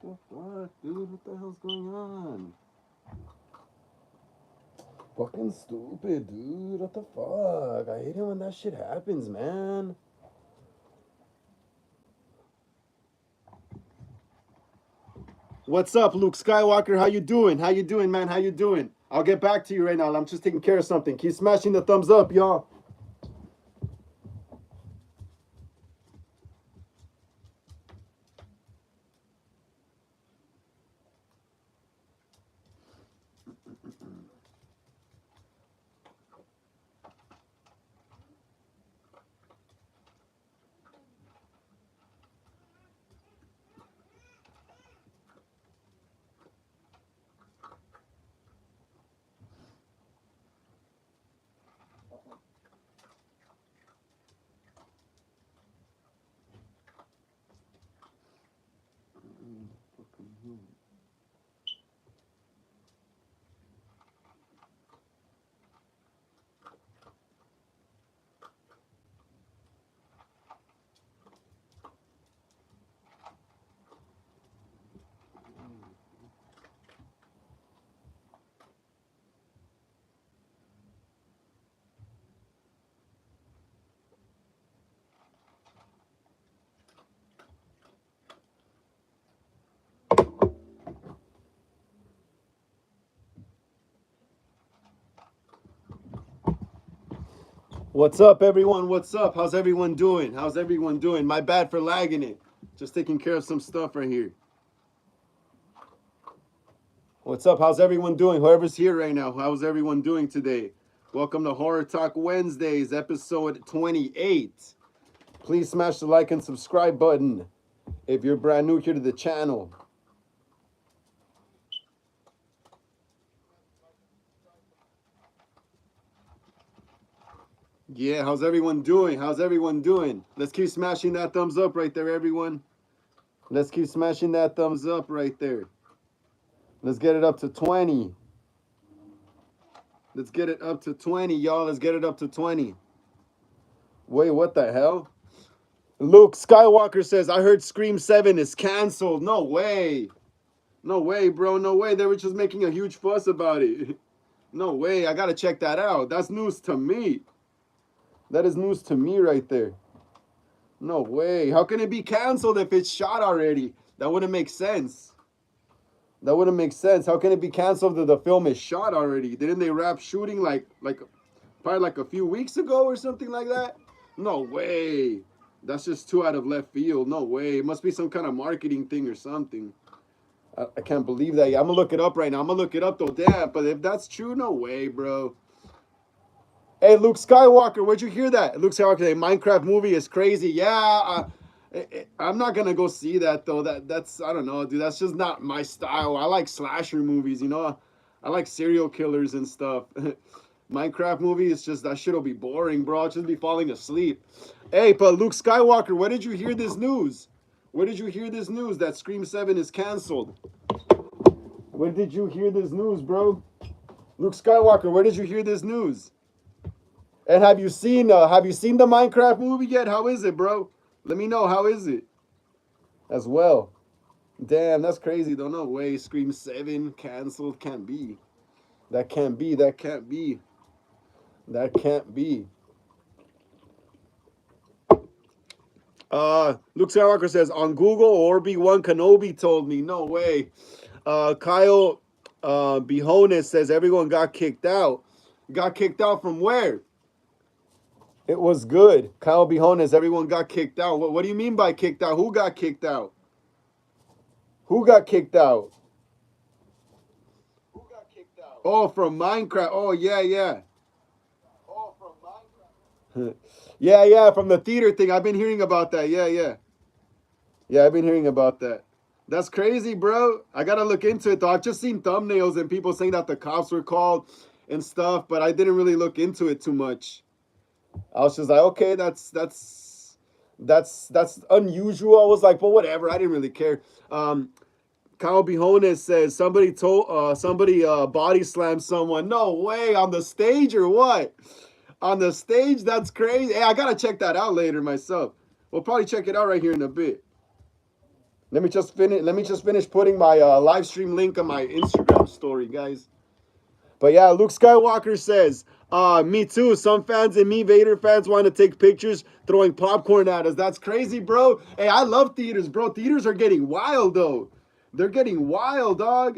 The fuck, dude? What the hell's going on? Fucking stupid, dude. What the fuck? I hate it when that shit happens, man. What's up, Luke Skywalker? How you doing? How you doing, man? How you doing? I'll get back to you right now. I'm just taking care of something. Keep smashing the thumbs up, y'all. What's up, everyone? What's up? How's everyone doing? How's everyone doing? My bad for lagging it. Just taking care of some stuff right here. What's up? How's everyone doing? Whoever's here right now, how's everyone doing today? Welcome to Horror Talk Wednesdays, episode 28. Please smash the like and subscribe button if you're brand new here to the channel. Yeah, how's everyone doing? How's everyone doing? Let's keep smashing that thumbs up right there, everyone. Let's keep smashing that thumbs up right there. Let's get it up to 20. Let's get it up to 20, y'all. Let's get it up to 20. Wait, what the hell? Luke Skywalker says, I heard Scream 7 is canceled. No way. No way, bro. No way. They were just making a huge fuss about it. No way. I got to check that out. That's news to me. That is news to me right there. No way. How can it be canceled if it's shot already? That wouldn't make sense. That wouldn't make sense. How can it be canceled if the film is shot already? Didn't they wrap shooting probably like a few weeks ago or something like that? No way. That's just too out of left field. No way. It must be some kind of marketing thing or something. I can't believe that. Yeah, I'm going to look it up right now. I'm going to look it up though. Damn, but if that's true, no way, bro. Hey, Luke Skywalker, where'd you hear that? Luke Skywalker, the Minecraft movie is crazy. Yeah, I'm not gonna go see that though. That's I don't know, dude. That's just not my style. I like slasher movies, you know. I like serial killers and stuff. Minecraft movie is just that shit'll be boring, bro. I'll just be falling asleep. Hey, but Luke Skywalker, where did you hear this news? Where did you hear this news that Scream 7 is canceled? Where did you hear this news, bro? Luke Skywalker, where did you hear this news? And have you seen the Minecraft movie yet? How is it, bro? Let me know. How is it? As well. Damn, that's crazy though. No way. Scream 7 canceled. Can't be. That can't be. That can't be. That can't be. Luke Skywalker says on Google, Obi-Wan Kenobi told me. No way. Kyle Bihones says everyone got kicked out. Got kicked out from where? It was good. Kyle Bihones, everyone got kicked out. What do you mean by kicked out? Who got kicked out? Who got kicked out? Who got kicked out? Oh, from Minecraft. Oh, yeah, yeah. Oh, from Minecraft. Yeah, from the theater thing. I've been hearing about that. Yeah. Yeah, I've been hearing about that. That's crazy, bro. I got to look into it, though. I've just seen thumbnails and people saying that the cops were called and stuff, but I didn't really look into it too much. I was just like, okay, that's unusual. I was like, but whatever. I didn't really care. Kyle Bihones says somebody body slammed someone. No way, on the stage or what? On the stage? That's crazy. Hey, I gotta check that out later myself. We'll probably check it out right here in a bit. Let me just finish putting my live stream link on my Instagram story, guys. But yeah, Luke Skywalker says, me too. Some fans and me, Vader fans, want to take pictures throwing popcorn at us. That's crazy, bro. Hey, I love theaters, bro. Theaters are getting wild, though. They're getting wild, dog.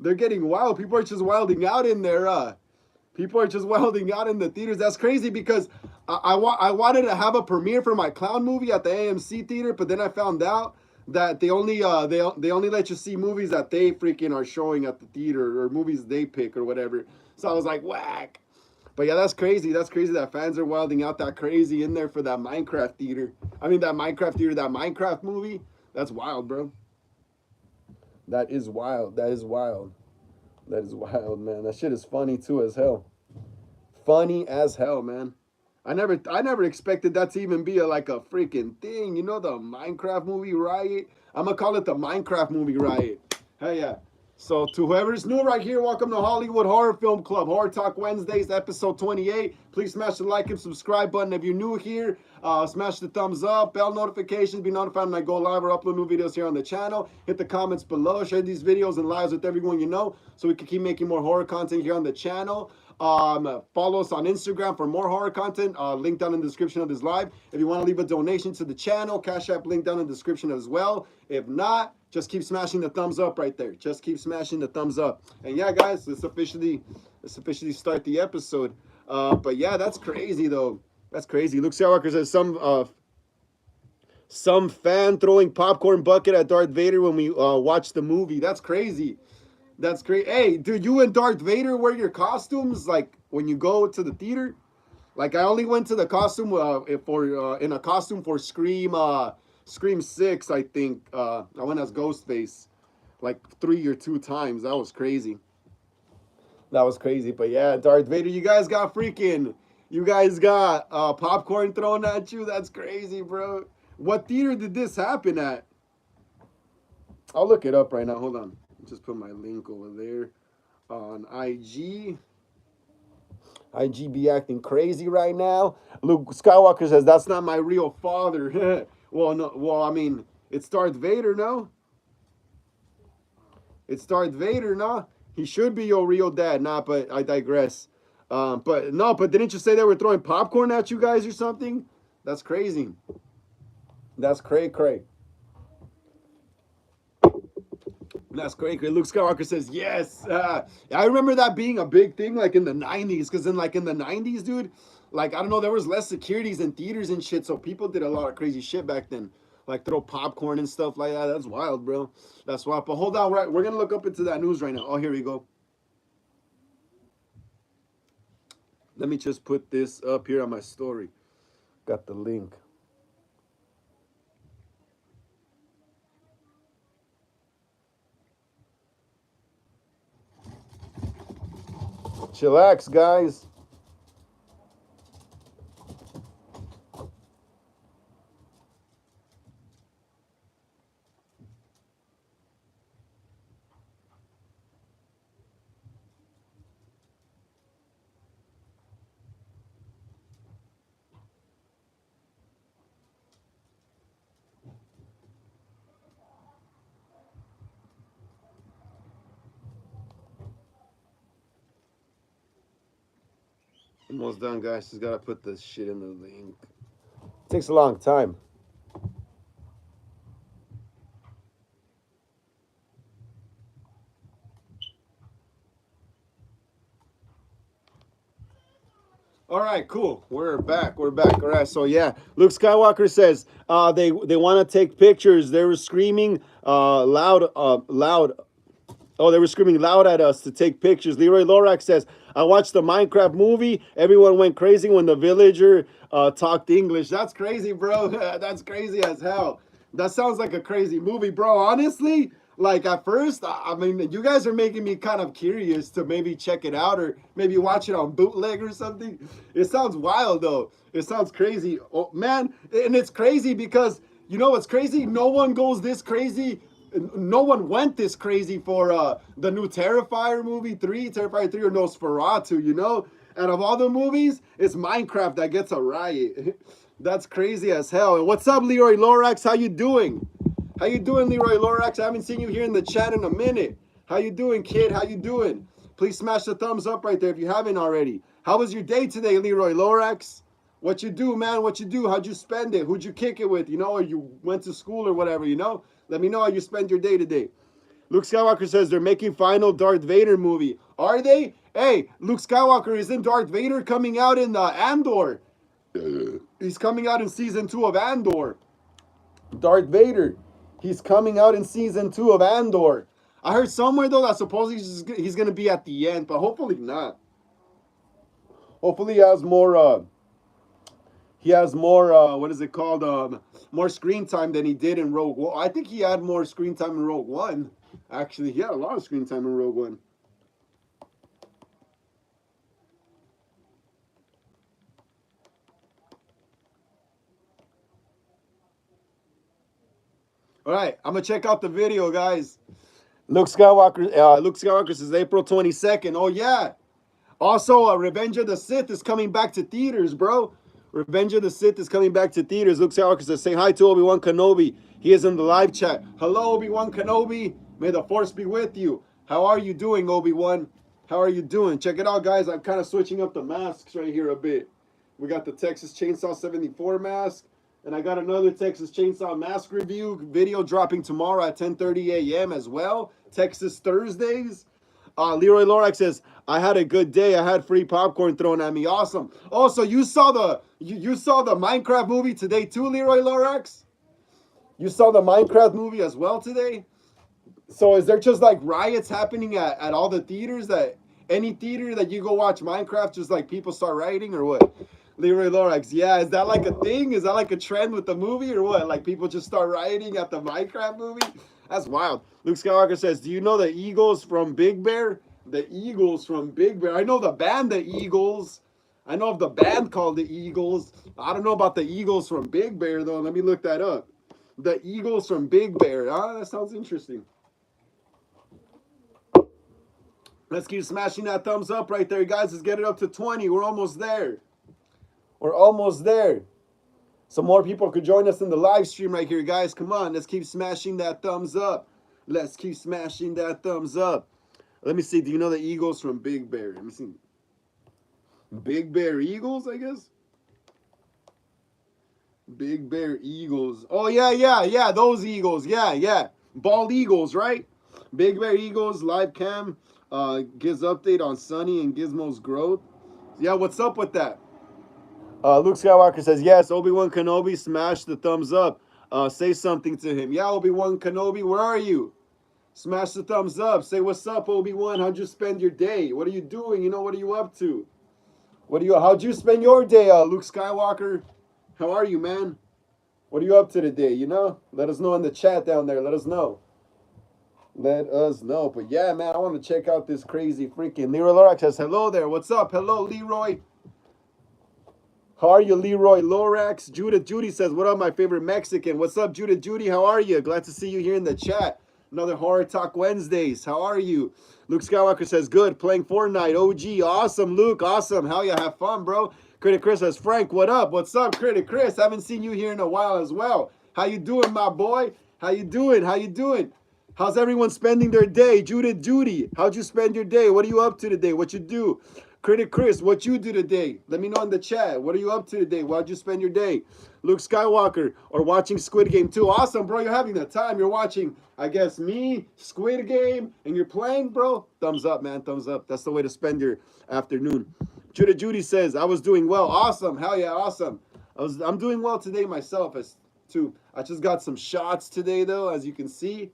They're getting wild. People are just wilding out in there. People are just wilding out in the theaters. That's crazy because I wanted to have a premiere for my clown movie at the AMC theater, but then I found out that they only let you see movies that they freaking are showing at the theater or movies they pick or whatever. So I was like, whack. But yeah, that's crazy. That's crazy that fans are wilding out that crazy in there for that Minecraft theater. I mean, that Minecraft theater, that Minecraft movie. That's wild, bro. That is wild. That is wild. That is wild, man. That shit is funny too as hell. Funny as hell, man. I never expected that to even be like a freaking thing. You know, the Minecraft movie riot. I'm gonna call it the Minecraft movie riot. Hell yeah. So to whoever's new right here, welcome to Hollywood Horror Film Club, Horror Talk Wednesdays, episode 28. Please smash the like and subscribe button if you're new here. Smash the thumbs up, bell notifications, be notified when I go live or upload new videos here on the channel. Hit the comments below, share these videos and lives with everyone you know so we can keep making more horror content here on the channel. Follow us on Instagram for more horror content. Link down in the description of this live. If you want to leave a donation to the channel, Cash App link down in the description as well. If not, just keep smashing the thumbs up right there. Just keep smashing the thumbs up. And yeah, guys, let's officially start the episode. But yeah, that's crazy though. That's crazy. Luke Skywalker says some fan throwing popcorn bucket at Darth Vader when we watch the movie. That's crazy. That's great. Hey, dude, you and Darth Vader wear your costumes like when you go to the theater? Like I only went to the costume in a costume for Scream 6, I think. I went as Ghostface like 3 or 2 times. That was crazy. That was crazy. But yeah, Darth Vader, you guys got popcorn thrown at you. That's crazy, bro. What theater did this happen at? I'll look it up right now. Hold on. Just put my link over there on IG. IG be acting crazy right now. Luke Skywalker says, that's not my real father. Well, no. Well, I mean, it's Darth Vader, no? It's Darth Vader, no? He should be your real dad. Nah, but I digress. But didn't you say they were throwing popcorn at you guys or something? That's crazy. That's cray-cray. That's great. Luke Skywalker says, yes. I remember that being a big thing like in the 90s. Because in the 90s, dude, like, I don't know, there was less securities in theaters and shit. So people did a lot of crazy shit back then. Like throw popcorn and stuff like that. That's wild, bro. That's wild. But hold on, right? We're going to look up into that news right now. Oh, here we go. Let me just put this up here on my story. Got the link. Chillax, guys. Almost done, guys. Just gotta put this shit in the link. Takes a long time. All right, cool. We're back. All right, so yeah, Luke Skywalker says they want to take pictures. They were screaming loud. Oh, they were screaming loud at us to take pictures. Leroy Lorax says, I watched the Minecraft movie. Everyone went crazy when the villager talked English. That's crazy, bro. That's crazy as hell. That sounds like a crazy movie, bro. Honestly, like at first, I mean, you guys are making me kind of curious to maybe check it out or maybe watch it on bootleg or something. It sounds wild, though. It sounds crazy. Oh, man, and it's crazy because, you know what's crazy? No one goes this crazy. No one went this crazy for the new Terrifier movie 3, Terrifier 3 or Nosferatu, you know? And of all the movies, it's Minecraft that gets a riot. That's crazy as hell. And what's up, Leroy Lorax? How you doing? How you doing, Leroy Lorax? I haven't seen you here in the chat in a minute. How you doing, kid? How you doing? Please smash the thumbs up right there if you haven't already. How was your day today, Leroy Lorax? What you do, man? What you do? How'd you spend it? Who'd you kick it with? You know, or you went to school or whatever, you know? Let me know how you spend your day today. Luke Skywalker says they're making final Darth Vader movie. Are they? Hey, Luke Skywalker, isn't Darth Vader coming out in Andor? He's coming out in season 2 of Andor. Darth Vader. He's coming out in season 2 of Andor. I heard somewhere though that supposedly he's gonna be at the end, but hopefully not. Hopefully he has more. What is it called? More screen time than he did in Rogue One. I think he had more screen time in Rogue One. Actually, he had a lot of screen time in Rogue One. All right, I'm gonna check out the video, guys. Luke Skywalker says April 22nd. Oh yeah. Also, Revenge of the Sith is coming back to theaters, bro. Revenge of the Sith is coming back to theaters. Luke Skywalker says, say hi to Obi-Wan Kenobi. He is in the live chat. Hello, Obi-Wan Kenobi. May the Force be with you. How are you doing, Obi-Wan? How are you doing? Check it out, guys. I'm kind of switching up the masks right here a bit. We got the Texas Chainsaw 74 mask. And I got another Texas Chainsaw mask review video dropping tomorrow at 10:30 a.m. as well. Texas Thursdays. Leroy Lorax says, I had a good day. I had free popcorn thrown at me. Awesome. Oh, so you saw the Minecraft movie today too, Leroy Lorax? You saw the Minecraft movie as well today? So is there just like riots happening at all the theaters, that any theater that you go watch Minecraft, just like people start rioting or what? Leroy Lorax, yeah, is that like a thing? Is that like a trend with the movie or what? Like people just start rioting at the Minecraft movie? That's wild. Luke Skywalker says, do you know the Eagles from Big Bear? The Eagles from Big Bear. I know the band, the Eagles. I know of the band called the Eagles. I don't know about the Eagles from Big Bear, though. Let me look that up. The Eagles from Big Bear. Ah, that sounds interesting. Let's keep smashing that thumbs up right there, guys. Let's get it up to 20. We're almost there. We're almost there. So more people could join us in the live stream right here, guys. Come on, let's keep smashing that thumbs up. Let's keep smashing that thumbs up. Let me see. Do you know the Eagles from Big Bear? Let me see. Big Bear Eagles, I guess. Big Bear Eagles. Oh, yeah. Those Eagles. Yeah. Bald Eagles, right? Big Bear Eagles, live cam. Gives update on Sunny and Gizmo's growth. Yeah, what's up with that? Luke Skywalker says, yes, Obi-Wan Kenobi, smash the thumbs up. Say something to him. Yeah, Obi-Wan Kenobi, where are you? Smash the thumbs up. Say, what's up, Obi-Wan? How'd you spend your day? What are you doing? You know, what are you up to? How'd you spend your day, Luke Skywalker? How are you, man? What are you up to today, you know? Let us know in the chat down there. Let us know. Let us know. But yeah, man, I want to check out this crazy freaking Leroy Lorax says, hello there. What's up? Hello, Leroy. How are you, Leroy Lorax? Judith Judy says, what up, my favorite Mexican? What's up, Judith Judy? How are you? Glad to see you here in the chat. Another Horror Talk Wednesdays. How are you? Luke Skywalker says, good. Playing Fortnite. OG. Awesome, Luke. Awesome. Hell yeah. Have fun, bro. Critic Chris says, Frank, what up? What's up, Critic Chris? Haven't seen you here in a while as well. How you doing, my boy? How you doing? How's everyone spending their day? Judith Judy, how'd you spend your day? What are you up to today? What you do? Critic Chris, what you do today? Let me know in the chat. What are you up to today? How'd you spend your day? Luke Skywalker, or watching Squid Game 2. Awesome, bro. You're having the time. You're watching, I guess, me, Squid Game, and you're playing, bro. Thumbs up, man. Thumbs up. That's the way to spend your afternoon. Judith Judy says, I was doing well. Awesome. Hell yeah, awesome. I'm doing well today myself, too. I just got some shots today, though, as you can see.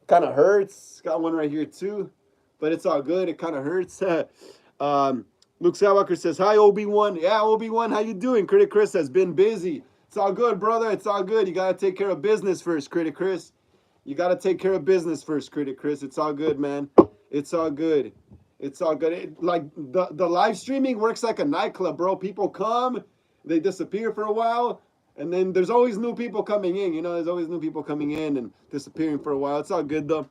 Kind of hurts. Got one right here too, but it's all good. It kind of hurts. Luke Skywalker says, hi, Obi-Wan. Yeah, Obi-Wan, how you doing? Critic Chris has been busy. It's all good, brother. It's all good. You got to take care of business first, Critic Chris. You got to take care of business first, Critic Chris. It's all good, man. It's all good. It's all good. Like the live streaming works like a nightclub, bro. People come, they disappear for a while. And then there's always new people coming in, you know, there's always new people coming in and disappearing for a while. It's all good, though.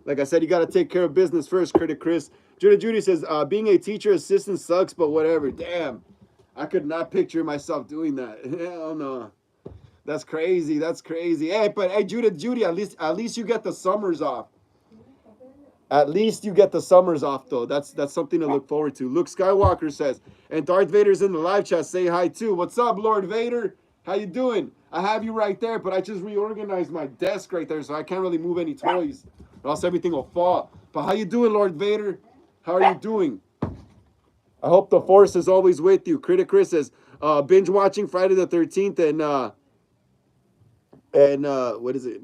Like I said, you got to take care of business first, Critic Chris. Judy says, being a teacher assistant sucks, but whatever. Damn, I could not picture myself doing that. Hell no. That's crazy. That's crazy. Hey, but hey, Judith, Judy, at least you get the summers off. At least you get the summers off, though. That's something to look forward to. Luke Skywalker says, and Darth Vader's in the live chat. Say hi too. What's up, Lord Vader? How you doing? I have you right there, but I just reorganized my desk right there, so I can't really move any toys, or else everything will fall. But how you doing, Lord Vader? How are you doing? I hope the Force is always with you. Critic Chris says, binge watching Friday the 13th and what is it?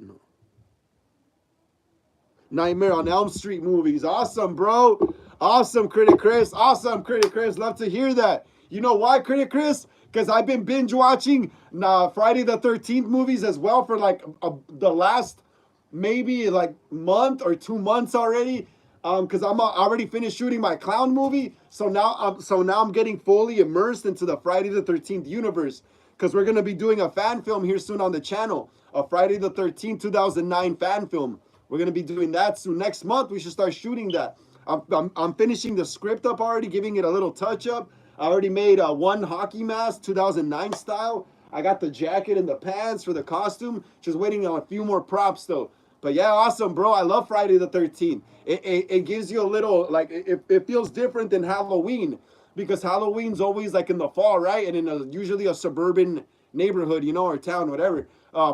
Nightmare on Elm Street movies. Awesome, bro. Awesome, Critic Chris. Awesome, Critic Chris. Love to hear that. You know why, Critic Chris? Because I've been binge watching Friday the 13th movies as well for like the last maybe like month or 2 months already. Because I'm already finished shooting my clown movie, so now I'm getting fully immersed into the Friday the 13th universe. Because we're gonna be doing a fan film here soon on the channel, a Friday the 13th 2009 fan film. We're gonna be doing that soon. Next month we should start shooting that. I'm finishing the script up already, giving it a little touch up. I already made one hockey mask, 2009 style. I got the jacket and the pants for the costume. Just waiting on a few more props though. But yeah, awesome, bro. I love Friday the 13th. It gives you a little, like, it feels different than Halloween. Because Halloween's always, like, in the fall, right? And in usually a suburban neighborhood, you know, or town, whatever.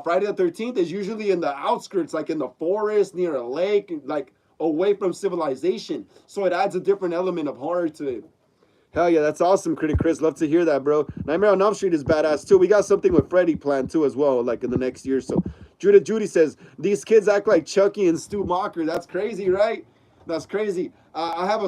Friday the 13th is usually in the outskirts, like in the forest, near a lake, like, away from civilization. So it adds a different element of horror to it. Hell yeah, that's awesome, Critic Chris. Love to hear that, bro. Nightmare on Elm Street is badass, too. We got something with Freddy planned, too, as well, like in the next year. So Judith Judy says, these kids act like Chucky and Stu Mocker. That's crazy, right? That's crazy. I have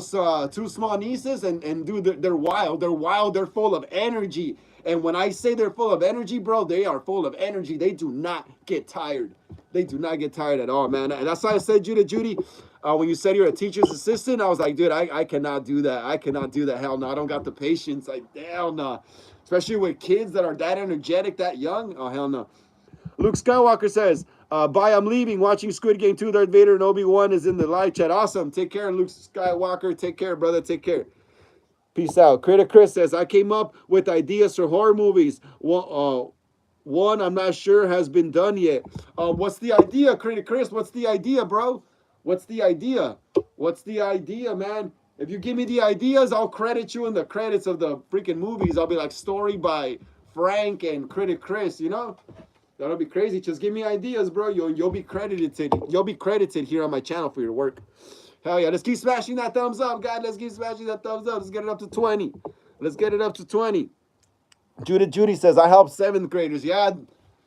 two small nieces, and dude, they're wild. They're wild. They're full of energy. And when I say they're full of energy, bro, they are full of energy. They do not get tired. They do not get tired at all, man. And that's why I said, Judith Judy, when you said you're a teacher's assistant, I was like, dude, I cannot do that. I cannot do that. Hell no, I don't got the patience. Like, hell no. Especially with kids that are that energetic, that young. Oh, hell no. Luke Skywalker says, bye, I'm leaving. Watching Squid Game 2, Darth Vader and Obi-Wan is in the live chat. Awesome. Take care, Luke Skywalker. Take care, brother. Take care. Peace out. Critic Chris says, I came up with ideas for horror movies. One I'm not sure has been done yet. What's the idea, Critic Chris? What's the idea, bro? What's the idea? What's the idea, man? If you give me the ideas, I'll credit you in the credits of the freaking movies. I'll be like, story by Frank and Critic Chris, you know? That'll be crazy. Just give me ideas, bro. You'll be credited. You'll be credited here on my channel for your work. Hell yeah. Let's keep smashing that thumbs up, guys. Let's keep smashing that thumbs up. Let's get it up to 20. Let's get it up to 20. Judith Judy says, I help 7th graders. Yeah,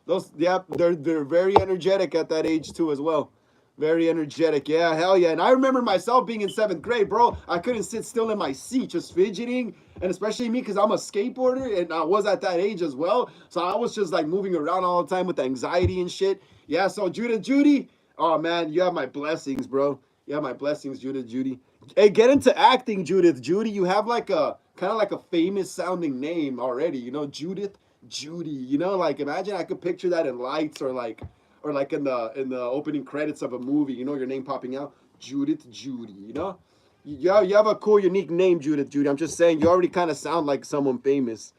they're very energetic at that age too as well. Very energetic. Yeah, hell yeah. And I remember myself being in 7th grade, bro. I couldn't sit still in my seat, just fidgeting. And especially me, because I'm a skateboarder, and I was at that age as well. So I was just like moving around all the time with anxiety and shit. Yeah, so Judith Judy, oh man, you have my blessings, bro. You have my blessings, Judith Judy. Hey, get into acting, Judith Judy. You have like a kind of like a famous sounding name already, you know, Judith Judy. You know, like imagine I could picture that in lights or like in the opening credits of a movie, you know, your name popping out, Judith Judy, you know? You have a cool, unique name, Judith Judy. I'm just saying, you already kind of sound like someone famous.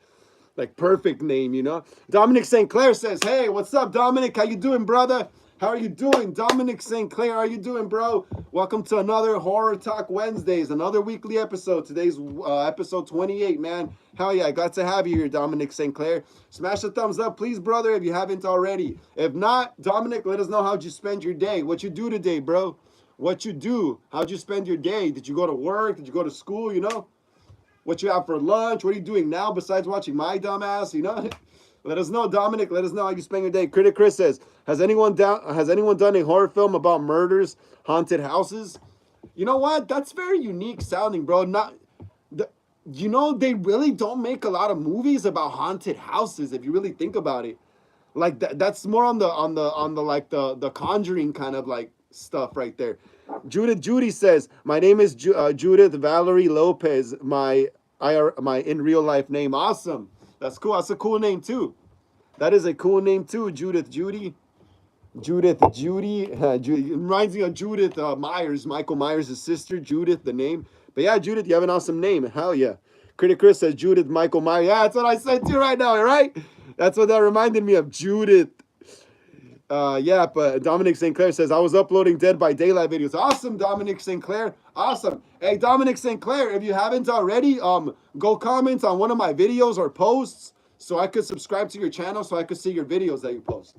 Like, perfect name, you know? Dominic St. Clair says, hey, what's up, Dominic? How you doing, brother? How are you doing? Dominic St. Clair, how are you doing, bro? Welcome to another Horror Talk Wednesdays, another weekly episode. Today's episode 28, man. Hell yeah, glad to have you here, Dominic St. Clair. Smash the thumbs up, please, brother, if you haven't already. If not, Dominic, let us know how'd you spend your day. What you do today, bro? What you do? How'd you spend your day? Did you go to work? Did you go to school, you know? What you have for lunch? What are you doing now besides watching my dumb ass, you know? Let us know, Dominic. Let us know how you spend your day. Critic Chris says, has anyone done a horror film about murders, haunted houses? You know what? That's very unique sounding, bro. You know, they really don't make a lot of movies about haunted houses if you really think about it. Like that's more on the like the Conjuring kind of like stuff right there. Judith Judy says, my name is Judith Valerie Lopez. My in real life name. Awesome. That's cool. That's a cool name too. That is a cool name too, Judith Judy. Judith Judy. It reminds me of Judith Myers, Michael Myers' sister, Judith, the name. But yeah, Judith, you have an awesome name. Hell yeah. Critic Chris says Judith Michael Myers. Yeah, that's what I said too right now, right? That's what that reminded me of, Judith. Yeah, but Dominic St. Clair says, I was uploading Dead by Daylight videos. Awesome, Dominic St. Clair. Awesome. Hey, Dominic St. Clair, if you haven't already, go comment on one of my videos or posts so I could subscribe to your channel so I could see your videos that you post.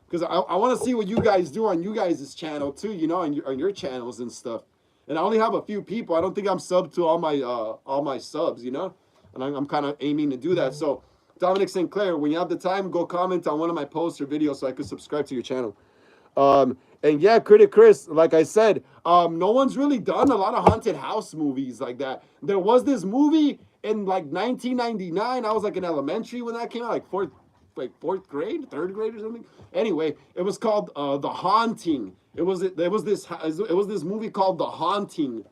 Because I want to see what you guys do on you guys' channel too, you know, on your channels and stuff. And I only have a few people. I don't think I'm subbed to all my subs, you know? And I'm kind of aiming to do that. So Dominic St. Clair, when you have the time, go comment on one of my posts or videos so I could subscribe to your channel. And yeah, Critic Chris, like I said, no one's really done a lot of haunted house movies like that. There was this movie in like 1999. I was like in elementary when that came out, like fourth grade, third grade or something. Anyway, it was called The Haunting. It was this movie called The Haunting.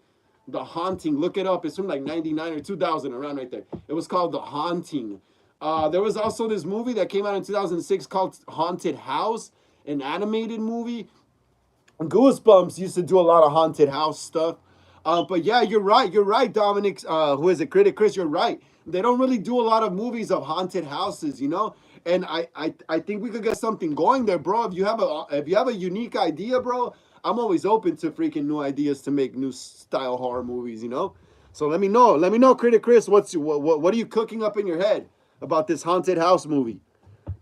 The Haunting. Look it up. It's from like 99 or 2000, around right there. It was called The Haunting. There was also this movie that came out in 2006 called Haunted House, an animated movie. Goosebumps used to do a lot of haunted house stuff. But yeah, you're right, Dominic. Who is it? Critic Chris, you're right. They don't really do a lot of movies of haunted houses, you know. And I think we could get something going there, bro. If you have a unique idea, bro, I'm always open to freaking new ideas to make new style horror movies, you know. So let me know, Critic Chris. What are you cooking up in your head about this haunted house movie?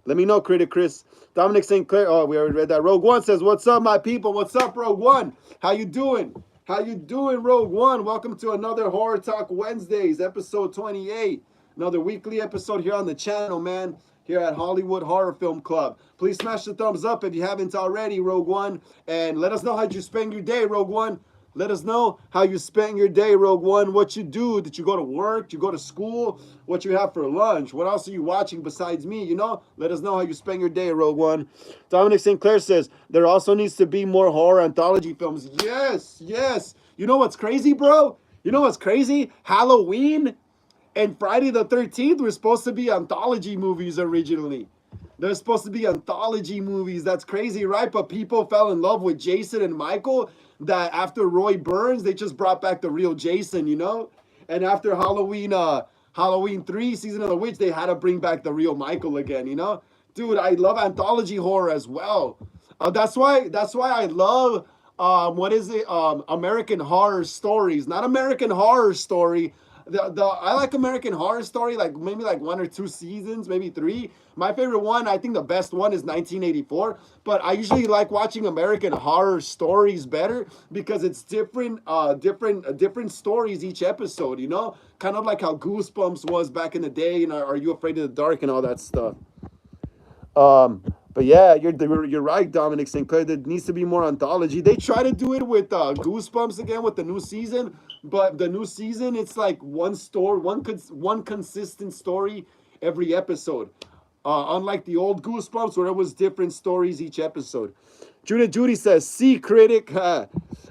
Let me know, Critic Chris. Dominic St. Clair. Oh, we already read that. Rogue One says, "What's up, my people? What's up, Rogue One? How you doing? How you doing, Rogue One? Welcome to another Horror Talk Wednesdays, episode 28. Another weekly episode here on the channel, man. Here at Hollywood Horror Film Club. Please smash the thumbs up if you haven't already, Rogue One. And let us know how you spend your day, Rogue One. Let us know how you spent your day, Rogue One. What you do. Did you go to work? Did you go to school? What you have for lunch? What else are you watching besides me? You know? Let us know how you spend your day, Rogue One. Dominic St. Clair says, there also needs to be more horror anthology films. Yes, yes. You know what's crazy, bro? You know what's crazy? Halloween and Friday the 13th were supposed to be anthology movies originally. They're supposed to be anthology movies. That's crazy, right? But people fell in love with Jason and Michael that after Roy Burns, they just brought back the real Jason, you know? And after Halloween 3, Season of the Witch, they had to bring back the real Michael again, you know? Dude, I love anthology horror as well. That's why I love, American Horror Stories. Not American Horror Story. I like American Horror Story, like maybe like 1 or 2 seasons, maybe 3. My favorite one, I think the best one is 1984. But I usually like watching American Horror Stories better because it's different stories each episode. You know, kind of like how Goosebumps was back in the day. You know, Are You Afraid of the Dark and all that stuff. But yeah, you're right, Dominic St. Clair. There needs to be more anthology. They try to do it with Goosebumps again with the new season, but the new season it's like one consistent story every episode. Unlike the old Goosebumps where it was different stories each episode. Judy says, "See, critic." Leroy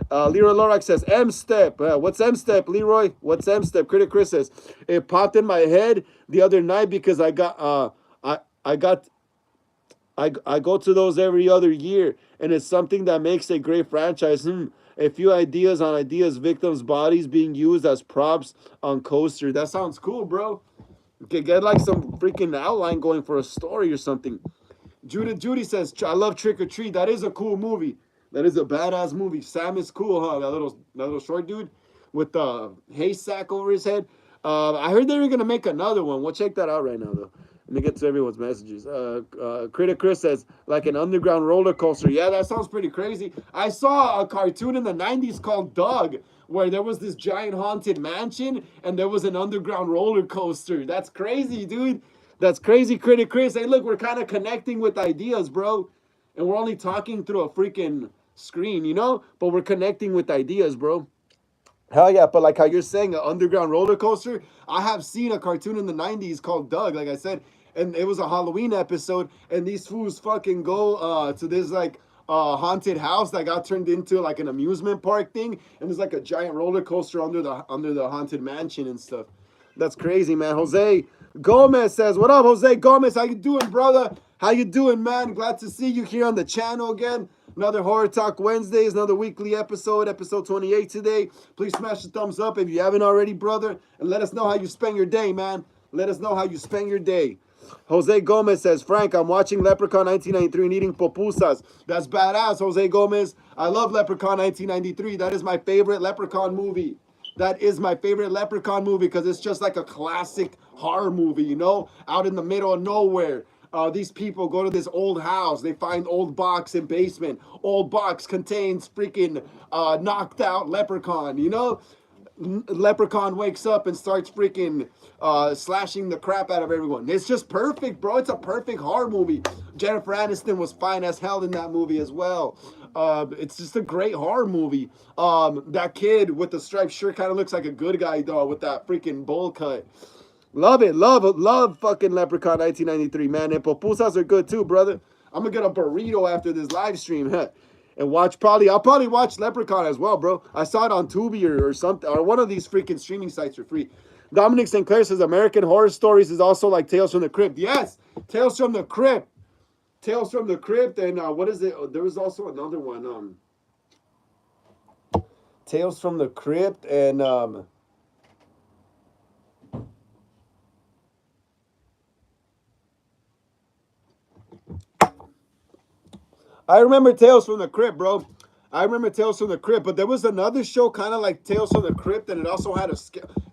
Lorax says, "M-step." What's M-step, Leroy? What's M-step? Critic Chris says, "It popped in my head the other night because I go to those every other year, and it's something that makes a great franchise. A few ideas on ideas, victims' bodies being used as props on coaster. That sounds cool, bro. Get like some freaking outline going for a story or something." Judy says, "I love Trick or Treat. That is a cool movie. That is a badass movie. Sam is cool, huh? That little short dude with the haystack over his head. I heard they were gonna make another one. We'll check that out right now, though. Let me get to everyone's messages. Critic Chris says, like an underground roller coaster. Yeah, that sounds pretty crazy. I saw a cartoon in the 90s called Doug, where there was this giant haunted mansion, and there was an underground roller coaster. That's crazy, dude. That's crazy, Critic Chris. Hey, look, we're kind of connecting with ideas, bro. And we're only talking through a freaking screen, you know? But we're connecting with ideas, bro. Hell yeah, but like how you're saying, an underground roller coaster, I have seen a cartoon in the 90s called Doug, like I said, and it was a Halloween episode, and these fools fucking go to this like haunted house that got turned into like an amusement park thing, and there's like a giant roller coaster under the haunted mansion and stuff. That's crazy, man. Jose Gomez says, "What up, Jose Gomez? How you doing, brother? How you doing, man? Glad to see you here on the channel again. Another Horror Talk Wednesdays, another weekly episode 28 today. Please smash the thumbs up if you haven't already, brother, and let us know how you spend your day, man. Let us know how you spend your day." Jose Gomez says, Frank, I'm watching Leprechaun 1993 and eating pupusas. That's badass, Jose Gomez. I love Leprechaun 1993. That is my favorite Leprechaun movie. That is my favorite Leprechaun movie because it's just like a classic horror movie, you know, out in the middle of nowhere. These people go to this old house. They find old box in basement. Old box contains freaking knocked out leprechaun, you know? Leprechaun wakes up and starts freaking slashing the crap out of everyone. It's just perfect, bro. It's a perfect horror movie. Jennifer Aniston was fine as hell in that movie as well. It's just a great horror movie. That kid with the striped shirt kind of looks like a good guy, though, with that freaking bowl cut. Love it. Love fucking Leprechaun 1993, man. And pupusas are good too, brother. I'm gonna get a burrito after this live stream. And I'll probably watch Leprechaun as well, bro. I saw it on Tubi or something, or one of these freaking streaming sites for free. Dominic St. Clair says American Horror Stories is also like Tales from the Crypt. Yes, Tales from the Crypt. Tales from the Crypt, and what is it? There was also another one. Tales from the Crypt, and I remember Tales from the Crypt, bro. I remember Tales from the Crypt, but there was another show kind of like Tales from the Crypt, and it also had a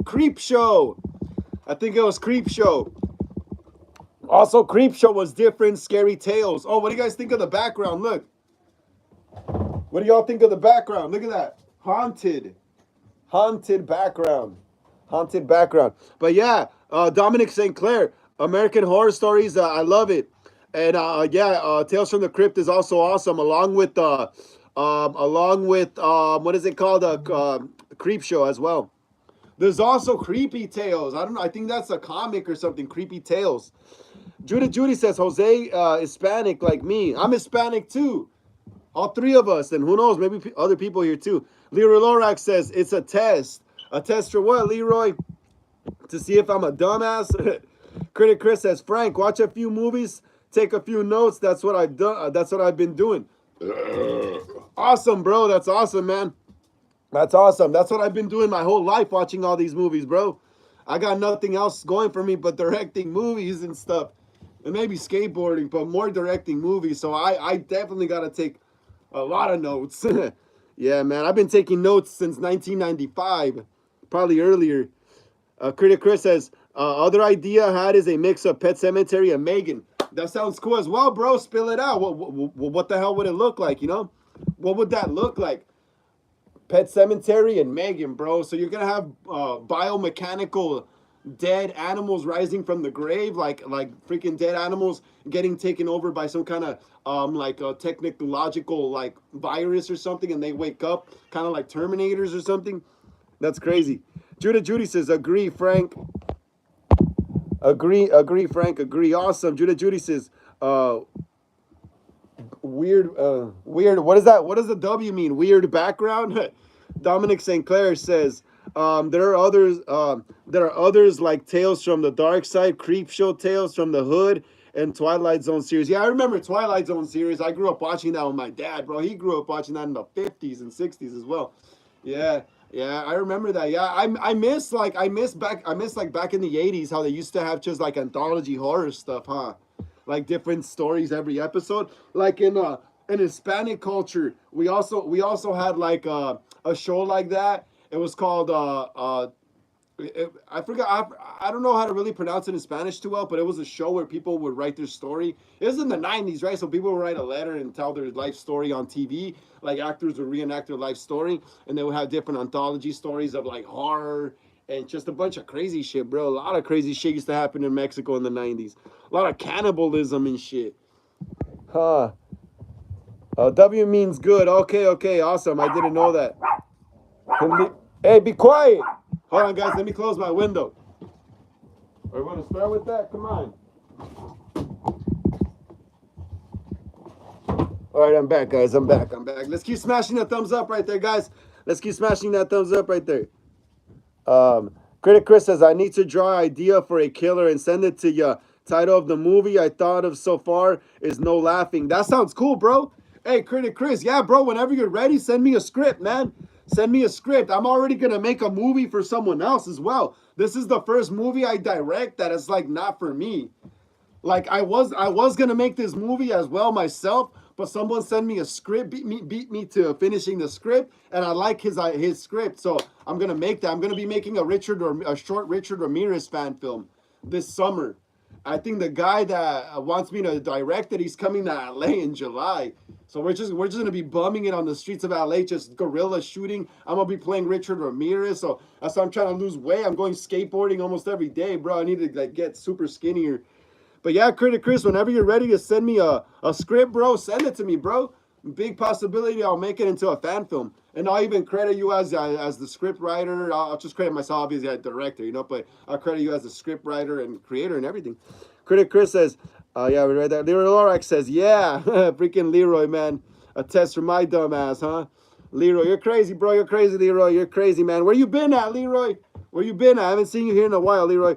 Creep Show. I think it was Creep Show. Also, Creep Show was different, scary tales. Oh, what do you guys think of the background? Look. What do y'all think of the background? Look at that. Haunted. Haunted background. Haunted background. But yeah, Dominic St. Clair, American Horror Stories, I love it. And Tales from the Crypt is also awesome, along with what is it called? Creep Show as well. There's also Creepy Tales. I don't know. I think that's a comic or something. Creepy Tales. Judy says Jose Hispanic like me. I'm Hispanic too. All three of us. And who knows? Maybe other people here too. Leroy Lorax says it's a test. A test for what, Leroy? To see if I'm a dumbass. Critic Chris says, Frank, watch a few movies, take a few notes. That's what I've done. That's what I've been doing. Awesome, bro. That's awesome, man. That's awesome. That's what I've been doing my whole life, watching all these movies, bro. I got nothing else going for me but directing movies and stuff. And maybe skateboarding, but more directing movies. So I definitely got to take a lot of notes. Yeah, man. I've been taking notes since 1995, probably earlier. Critic Chris says, other idea I had is a mix of Pet Sematary and Megan. That sounds cool as well, bro. Spill it out. What the hell would it look like, you know? What would that look like? Pet Sematary and Megan, bro. So you're going to have biomechanical dead animals rising from the grave, like freaking dead animals getting taken over by some kind of technological like virus or something, and they wake up kind of like Terminators or something. That's crazy. Judy says, agree, Frank. Agree, Frank. Agree. Awesome. Judy says, weird. What is that? What does the W mean? Weird background? Dominic St. Clair says, there are others like Tales from the Dark Side, Creep Show, Tales from the Hood, and Twilight Zone series. Yeah, I remember Twilight Zone series. I grew up watching that with my dad, bro. He grew up watching that in the 50s and 60s as well. Yeah, I remember that. Yeah, I miss back in the 80s how they used to have just like anthology horror stuff, huh? Like different stories every episode. Like in Hispanic culture, we also had like a show like that. It was called I forgot. I don't know how to really pronounce it in Spanish too well, but it was a show where people would write their story. It was in the 90s, right? So people would write a letter and tell their life story on TV. Like actors would reenact their life story, and they would have different anthology stories of like horror and just a bunch of crazy shit, bro. A lot of crazy shit used to happen in Mexico in the 90s. A lot of cannibalism and shit. Huh. W means good. Okay, awesome. I didn't know that. Hey, be quiet. Hold on, guys. Let me close my window. Are we going to start with that? Come on. All right, I'm back, guys. I'm back. Let's keep smashing that thumbs up right there, guys. Let's keep smashing that thumbs up right there. Critic Chris says, I need to draw an idea for a killer and send it to you. Title of the movie I thought of so far is No Laughing. That sounds cool, bro. Hey, Critic Chris. Yeah, bro, whenever you're ready, send me a script, man. Send me a script. I'm already going to make a movie for someone else as well. This is the first movie I direct that is like not for me. Like I was gonna make this movie as well myself, but someone sent me a script, beat me to finishing the script, and I like his script, so I'm gonna make that. I'm gonna be making a short Richard Ramirez fan film this summer. I think the guy that wants me to direct it, he's coming to LA in July. So we're just gonna be bumming it on the streets of LA, just guerrilla shooting. I'm gonna be playing Richard Ramirez, so that's why I'm trying to lose weight. I'm going skateboarding almost every day, bro. I need to like get super skinnier. But yeah, Critic Chris, whenever you're ready to send me a script, bro, send it to me, bro. Big possibility I'll make it into a fan film. And I'll even credit you as the script writer. I'll just credit myself, obviously, as director, but I'll credit you as the script writer and creator and everything. Critic Chris says, yeah, we read that. Leroy Lorax says, yeah, freaking Leroy, man. A test for my dumb ass, huh? Leroy, you're crazy, bro. You're crazy, Leroy. You're crazy, man. Where you been at, Leroy? Where you been at? I haven't seen you here in a while, Leroy.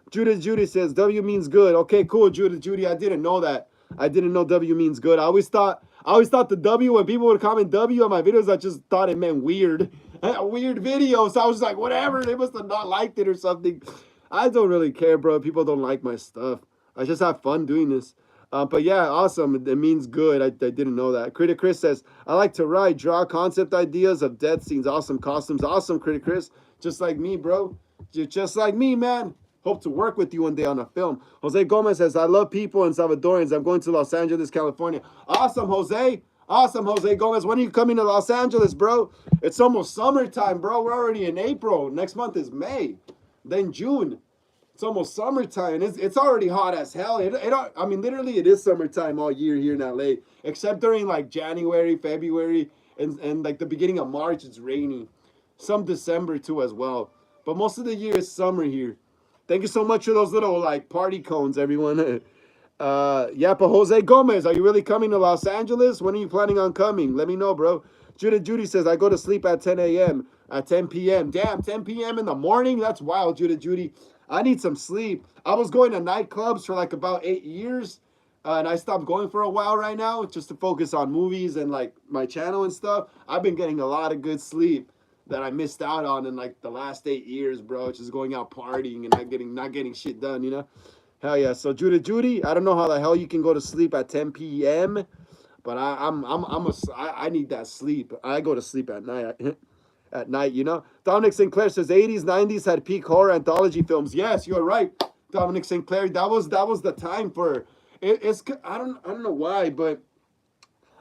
Judith Judy says W means good. Okay, cool, Judith Judy. I didn't know that. I didn't know W means good. I always thought the W, when people would comment W on my videos, I just thought it meant weird. A weird video. So I was like, whatever. They must have not liked it or something. I don't really care, bro. People don't like my stuff. I just have fun doing this. But yeah, awesome. It means good. I didn't know that. Critic Chris says, I like to write, draw concept ideas of death scenes. Awesome costumes. Awesome, Critic Chris. Just like me, bro. Just like me, man. Hope to work with you one day on a film. Jose Gomez says, I love people and Salvadorians. I'm going to Los Angeles, California. Awesome, Jose. Awesome, Jose Gomez. When are you coming to Los Angeles, bro? It's almost summertime, bro. We're already in April. Next month is May. Then June. It's almost summertime. It's already hot as hell. I mean, literally, it is summertime all year here in LA, except during like January, February, and like the beginning of March, it's rainy. Some December too as well. But most of the year is summer here. Thank you so much for those little like party cones, everyone. Yeah, but Jose Gomez, are you really coming to Los Angeles? When are you planning on coming? Let me know, bro. Judah Judy says, I go to sleep at 10 a.m. at 10 p.m. Damn, 10 p.m. in the morning? That's wild, Judah Judy. I need some sleep. I was going to nightclubs for like about 8 years. And I stopped going for a while right now just to focus on movies and like my channel and stuff. I've been getting a lot of good sleep that I missed out on in like the last 8 years, bro. Just going out partying and not getting shit done. Hell yeah. So Judah Judy, I don't know how the hell you can go to sleep at 10 p.m. But I need that sleep. I go to sleep at night. At night. Dominic Sinclair says 80s, 90s had peak horror anthology films. Yes, you're right, Dominic Sinclair. That was the time for it. I don't know why, but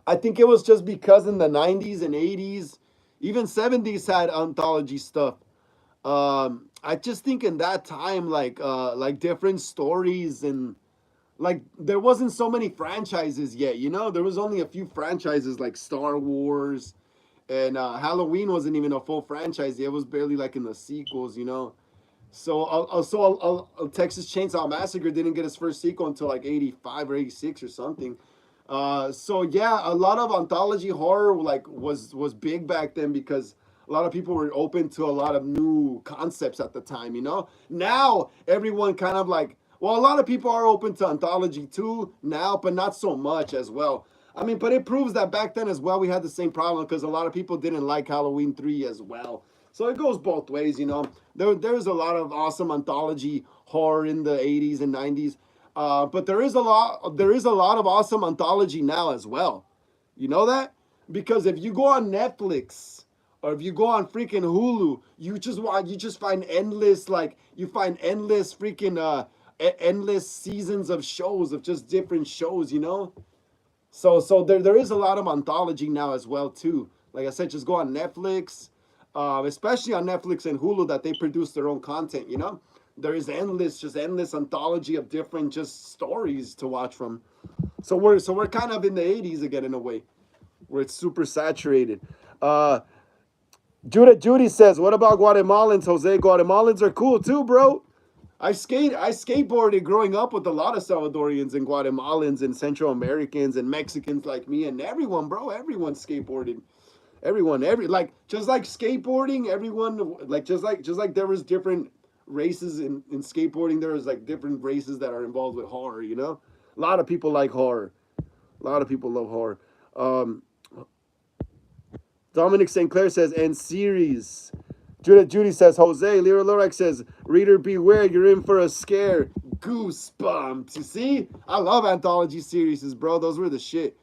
I think it was just because in the 90s and 80s, even 70s had anthology stuff. I just think in that time, like different stories and like there wasn't so many franchises yet. There was only a few franchises like Star Wars and Halloween wasn't even a full franchise yet. It was barely like in the sequels. So Texas Chainsaw Massacre didn't get its first sequel until like 85 or 86 or something. So yeah, a lot of anthology horror like was big back then because a lot of people were open to a lot of new concepts at the time. Now everyone kind of like, well, a lot of people are open to anthology too now, but not so much as well. I mean, but it proves that back then as well we had the same problem because a lot of people didn't like Halloween 3 as well. So it goes both ways. There's a lot of awesome anthology horror in the 80s and 90s. But there is a lot of awesome anthology now as well. You know that? Because if you go on Netflix or if you go on freaking Hulu, you just find endless freaking endless seasons of shows of just different shows. So there is a lot of anthology now as well too. Like I said, just go on Netflix, especially on Netflix and Hulu that they produce their own content. There is endless anthology of different just stories to watch from. So we're kind of in the 80s again in a way, where it's super saturated. Judy says, what about Guatemalans, Jose? Guatemalans are cool too, bro. I skateboarded growing up with a lot of Salvadorians and Guatemalans and Central Americans and Mexicans like me and everyone, bro. Everyone skateboarded. Everyone, like just like skateboarding, everyone just like there was different races in skateboarding. There was like different races that are involved with horror. A lot of people like horror. A lot of people love horror. Dominic St. Clair says, and series. Judy says, Jose. Lira Lorax says, reader beware, you're in for a scare. Goosebumps. You see? I love anthology series, bro. Those were the shit.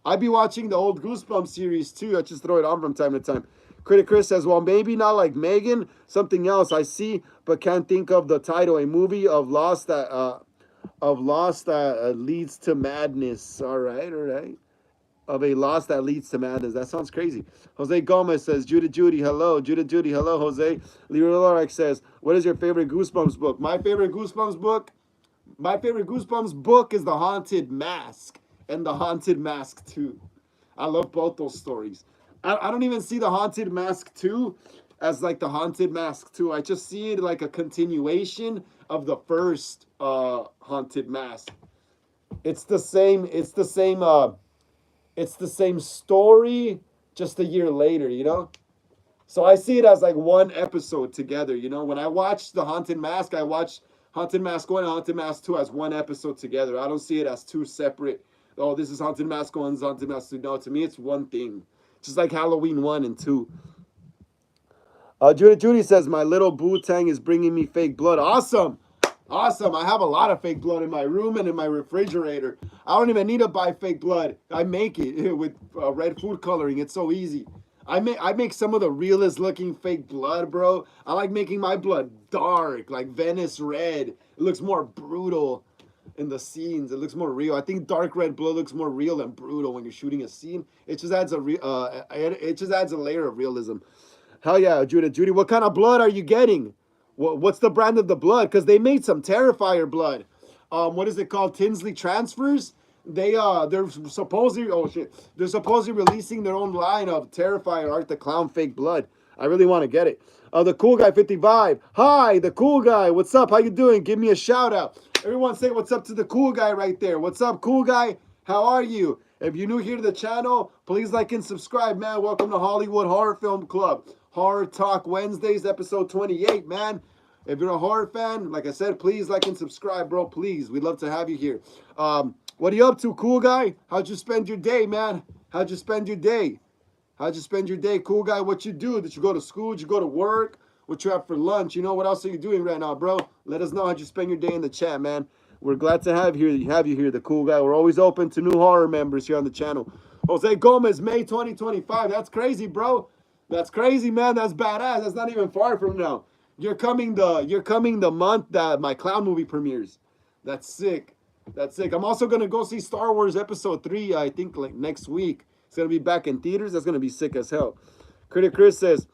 I'd be watching the old Goosebumps series too. I just throw it on from time to time. Critic Chris says, well, maybe not like Megan, something else I see, but can't think of the title. A movie of loss that leads to madness. All right. Of a loss that leads to madness. That sounds crazy. Jose Gomez says, Judy, hello. Judy, hello, Jose. Leroy Lorax says, what is your favorite Goosebumps book? My favorite Goosebumps book is The Haunted Mask and The Haunted Mask 2. I love both those stories. I don't even see The Haunted Mask 2 as like The Haunted Mask 2. I just see it like a continuation of the first Haunted Mask. It's the same story just a year later, you know? So I see it as like one episode together, you know? When I watch The Haunted Mask, I watch Haunted Mask 1 and Haunted Mask 2 as one episode together. I don't see it as two separate, oh, this is Haunted Mask 1, this is Haunted Mask 2. No, to me, it's one thing. Just like Halloween 1 and 2. Judy says, my little Boo-Tang is bringing me fake blood. Awesome. Awesome. I have a lot of fake blood in my room and in my refrigerator. I don't even need to buy fake blood. I make it with red food coloring. It's so easy. I make some of the realest looking fake blood, bro. I like making my blood dark, like Venice red. It looks more brutal in the scenes. It looks more real. I think dark red blood looks more real than brutal when you're shooting a scene. It just adds a layer of realism. Hell yeah, Judy. What kind of blood are you getting? What's the brand of the blood? Because they made some Terrifier blood. What is it called? Tinsley Transfers. They're supposedly releasing their own line of Terrifier Art the Clown fake blood. I really want to get it. The cool guy 55. Hi, the cool guy. What's up? How you doing? Give me a shout out. Everyone say what's up to the cool guy right there. What's up, cool guy? How are you? If you're new here to the channel, please like and subscribe, man. Welcome to Hollywood Horror Film Club. Horror Talk Wednesdays, episode 28, man. If you're a horror fan, like I said, please like and subscribe, bro. Please. We'd love to have you here. What are you up to, cool guy? How'd you spend your day, man? How'd you spend your day, cool guy? What you do? Did you go to school? Did you go to work? What you have for lunch? You know, what else are you doing right now, bro? Let us know how'd you spend your day in the chat, man. We're glad to have you here, the cool guy. We're always open to new horror members here on the channel. Jose Gomez, May 2025. That's crazy, bro. That's crazy, man. That's badass. That's not even far from now. You're coming the month that my clown movie premieres. That's sick. I'm also gonna go see Star Wars Episode 3, I think like next week. It's gonna be back in theaters. That's gonna be sick as hell. Critic Chris says,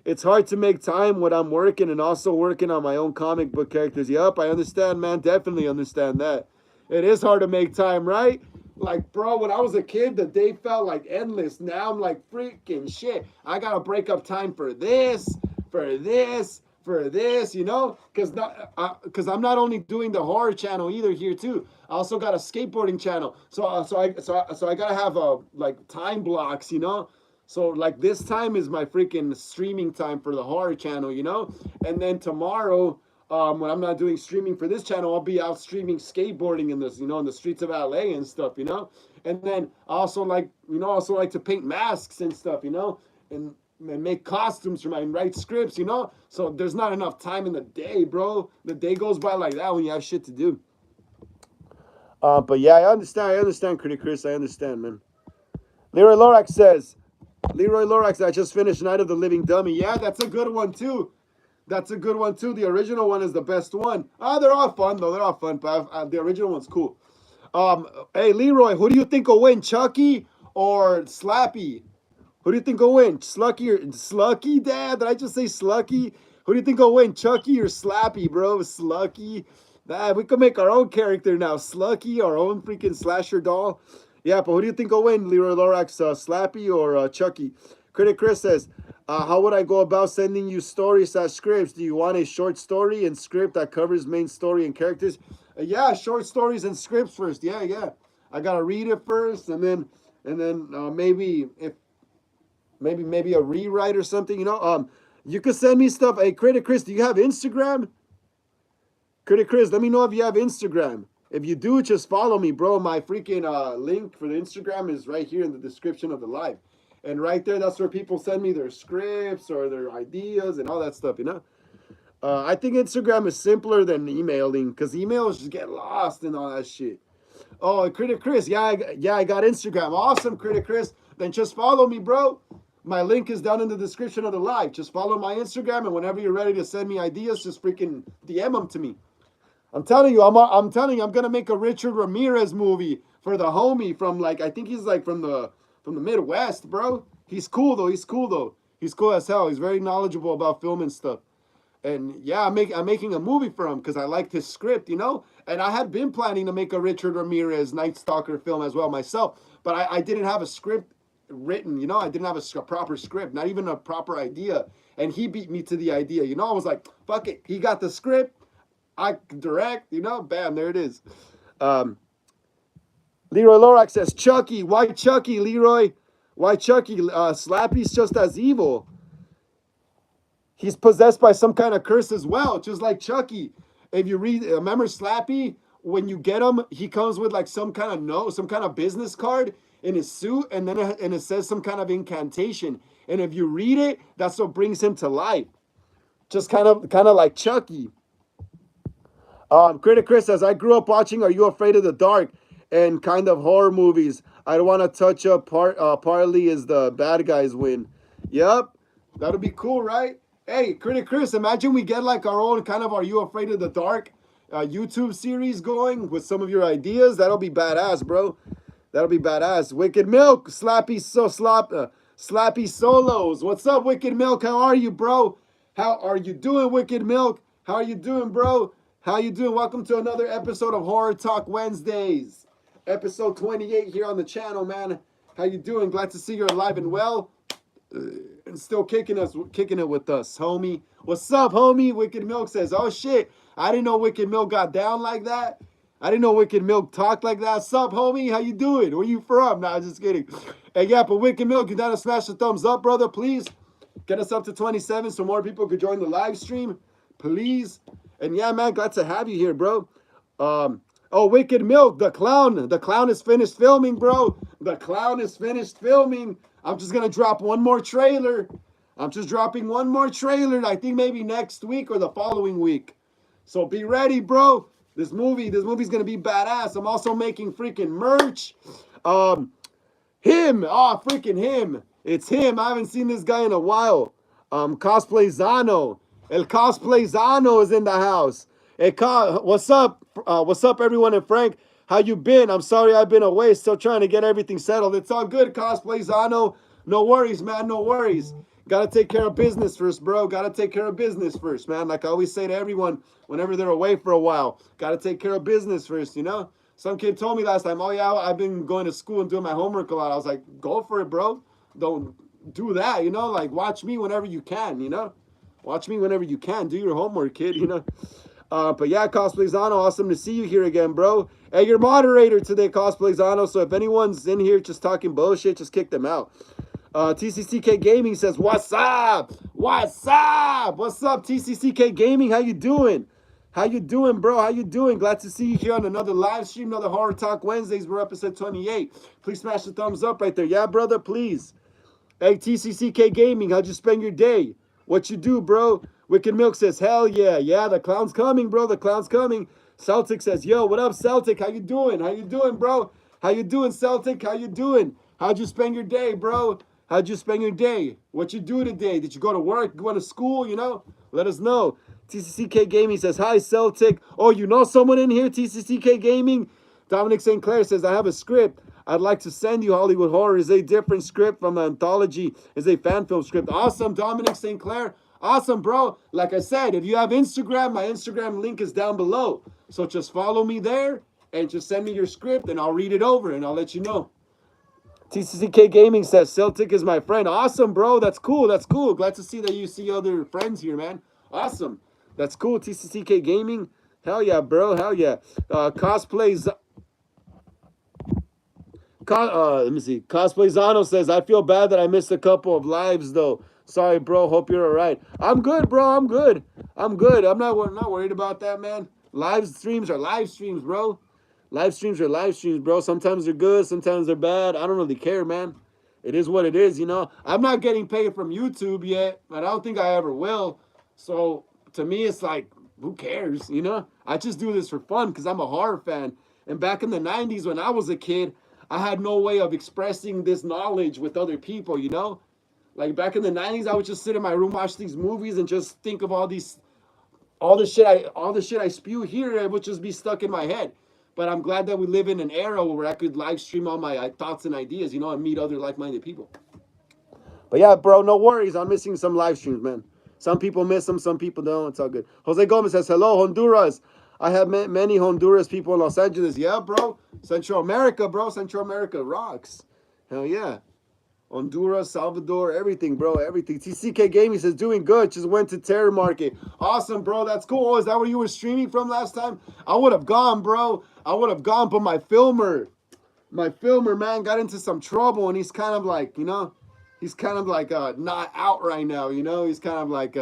it's hard to make time when I'm working and also working on my own comic book characters. Yup, I understand, man. Definitely understand that. It is hard to make time, right? Like, bro, when I was a kid, the day felt like endless. Now I'm like, freaking shit. I gotta break up time for this, you know? Because I'm not only doing the horror channel either here too. I also got a skateboarding channel. So I gotta have like time blocks, you know? So like this time is my freaking streaming time for the horror channel, you know? And then tomorrow, when I'm not doing streaming for this channel, I'll be out streaming skateboarding in this, you know, in the streets of LA and stuff, you know? And then I also like to paint masks and stuff, you know? And make costumes for and write scripts, you know? So there's not enough time in the day, bro. The day goes by like that when you have shit to do. But yeah, I understand, Critic Chris. I understand, man. Leroy Lorax says, I just finished Night of the Living Dummy. Yeah, that's a good one, too. The original one is the best one. They're all fun, though. They're all fun, but the original one's cool. Hey, Leroy, who do you think will win, Chucky or Slappy? Who do you think will win, Slucky, Dad? Did I just say Slucky? Who do you think will win, Chucky or Slappy, bro? Slucky. We could make our own character now. Slucky, our own freaking slasher doll. Yeah, but who do you think will win, Leroy Lorax, Slappy or Chucky? Critic Chris says, how would I go about sending you stories/scripts? Do you want a short story and script that covers main story and characters? Yeah, short stories and scripts first. Yeah. I gotta read it first, and then maybe a rewrite or something. You know, you could send me stuff. Hey, Critic Chris, do you have Instagram? Critic Chris, let me know if you have Instagram. If you do, just follow me, bro. My freaking link for the Instagram is right here in the description of the live. And right there, that's where people send me their scripts or their ideas and all that stuff, you know? I think Instagram is simpler than emailing because emails just get lost and all that shit. Oh, Critic Chris, yeah, I got Instagram. Awesome, Critic Chris. Then just follow me, bro. My link is down in the description of the live. Just follow my Instagram, and whenever you're ready to send me ideas, just freaking DM them to me. I'm telling you, I'm gonna make a Richard Ramirez movie for the homie from like I think he's like from the Midwest, bro. He's cool though. He's cool though. He's cool as hell. He's very knowledgeable about film and stuff. And yeah, I'm making a movie for him because I liked his script, you know. And I had been planning to make a Richard Ramirez Night Stalker film as well myself, but I didn't have a script written, you know. I didn't have a proper script, not even a proper idea. And he beat me to the idea, you know. I was like, fuck it. He got the script. I direct, you know. Bam, there it is. Leroy Lorak says, Chucky. Why Chucky, Leroy? Why Chucky? Slappy's just as evil. He's possessed by some kind of curse as well, just like Chucky. If you read, remember Slappy? When you get him, he comes with like some kind of note, some kind of business card in his suit, and then it says some kind of incantation. And if you read it, that's what brings him to life. Just kind of like Chucky. Critic Chris says, I grew up watching Are You Afraid of the Dark and kind of horror movies. I don't want to touch up Parley is the bad guys win. Yep, that'll be cool, right? Hey, Critic Chris, imagine we get like our own kind of Are You Afraid of the Dark YouTube series going with some of your ideas. That'll be badass, bro. That'll be badass. Wicked Milk, Slappy Solos. What's up, Wicked Milk? How are you, bro? How are you doing, Wicked Milk? How are you doing, bro? How you doing? Welcome to another episode of Horror Talk Wednesdays. Episode 28 here on the channel, man. How you doing? Glad to see you're alive and well. And still kicking it with us, homie. What's up, homie? Wicked Milk says, oh shit, I didn't know Wicked Milk got down like that. I didn't know Wicked Milk talked like that. What's up, homie? How you doing? Where you from? Nah, just kidding. Hey, yeah, but Wicked Milk, you down to smash the thumbs up, brother, please? Get us up to 27 so more people could join the live stream, please. And yeah, man, glad to have you here, bro. Oh, Wicked Milk, the clown is finished filming, bro. The clown is finished filming. I'm just gonna drop one more trailer. I'm just dropping one more trailer. I think maybe next week or the following week. So be ready, bro. This movie's gonna be badass. I'm also making freaking merch. Freaking him. It's him. I haven't seen this guy in a while. Cosplay Zano. El Cosplay Zano is in the house. Hey, what's up? What's up, everyone? And Frank, how you been? I'm sorry I've been away. Still trying to get everything settled. It's all good, Cosplay Zano. No worries, man. No worries. Gotta take care of business first, bro. Gotta take care of business first, man. Like I always say to everyone whenever they're away for a while. Gotta take care of business first, you know? Some kid told me last time, oh yeah, I've been going to school and doing my homework a lot. I was like, go for it, bro. Don't do that, you know? Like, watch me whenever you can, you know? Watch me whenever you can. Do your homework, kid, you know? But yeah, Cosplay Zano, awesome to see you here again, bro. Hey, you're moderator today, Cosplay Zano, so if anyone's in here just talking bullshit, just kick them out. TCCK Gaming says, what's up? What's up? What's up, TCCK Gaming? How you doing? How you doing, bro? How you doing? Glad to see you here on another live stream, another Horror Talk Wednesdays. We're episode 28. Please smash the thumbs up right there. Yeah, brother, please. Hey, TCCK Gaming, how'd you spend your day? What you do, bro? Wicked Milk says, hell yeah. Yeah, the clown's coming, bro. The clown's coming. Celtic says, yo, what up, Celtic? How you doing? How you doing, bro? How you doing, Celtic? How you doing? How'd you spend your day, bro? How'd you spend your day? What you do today? Did you go to work? Go to school, you know? Let us know. TCCK Gaming says, hi, Celtic. Oh, you know someone in here, TCCK Gaming? Dominic St. Clair says, I have a script I'd like to send you. Hollywood Horror is a different script from the anthology. Is a fan film script. Awesome, Dominic St. Clair. Awesome, bro. Like I said, if you have Instagram, my Instagram link is down below. So just follow me there and just send me your script and I'll read it over and I'll let you know. TCCK Gaming says, Celtic is my friend. Awesome, bro. That's cool. That's cool. Glad to see that you see other friends here, man. Awesome. That's cool, TCCK Gaming. Hell yeah, bro. Hell yeah. Cosplays. Let me see. Cosplay Zano says, I feel bad that I missed a couple of lives, though. Sorry, bro. Hope you're all right. I'm good, bro. I'm good. I'm good. I'm not worried about that, man. Live streams are live streams, bro. Live streams are live streams, bro. Sometimes they're good. Sometimes they're bad. I don't really care, man. It is what it is, you know. I'm not getting paid from YouTube yet, and I don't think I ever will. So to me, it's like, who cares? You know, I just do this for fun because I'm a horror fan. And back in the 90s when I was a kid, I had no way of expressing this knowledge with other people, you know? Like back in the 90s, I would just sit in my room, watch these movies, and just think of all the shit I spew here, it would just be stuck in my head. But I'm glad that we live in an era where I could live stream all my thoughts and ideas, you know, and meet other like-minded people. But yeah, bro, no worries. I'm missing some live streams, man. Some people miss them, some people don't. It's all good. Jose Gomez says, hello, Honduras. I have met many Honduras people in Los Angeles. Yeah, bro. Central America, bro. Central America rocks. Hell yeah. Honduras, Salvador, everything, bro. Everything. TCK Gaming says, doing good. Just went to Terror Market. Awesome, bro. That's cool. Oh, is that where you were streaming from last time? I would have gone, bro. I would have gone, but my filmer, man, got into some trouble, and he's kind of like, you know, he's kind of like not out right now, you know. He's kind of like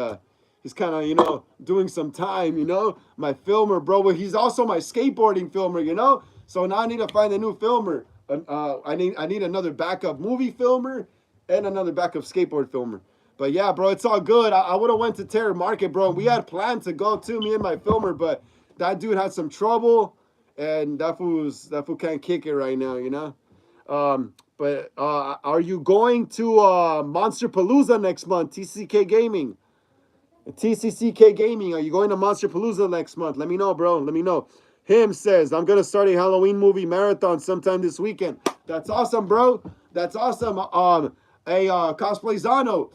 he's kind of, you know, doing some time, you know. My filmer, bro, but he's also my skateboarding filmer, you know. So now I need to find a new filmer. I need another backup movie filmer and another backup skateboard filmer. But yeah, bro, it's all good. I would have went to Terror Market, bro. We had planned to go too, me and my filmer, but that dude had some trouble, and that fool can't kick it right now, you know. But are you going to Monster Palooza next month? TCK Gaming. TCCK Gaming, are you going to Monster Palooza next month? Let me know, bro. Let me know. Him says, I'm going to start a Halloween movie marathon sometime this weekend. That's awesome, bro. That's awesome. Cosplay Zano.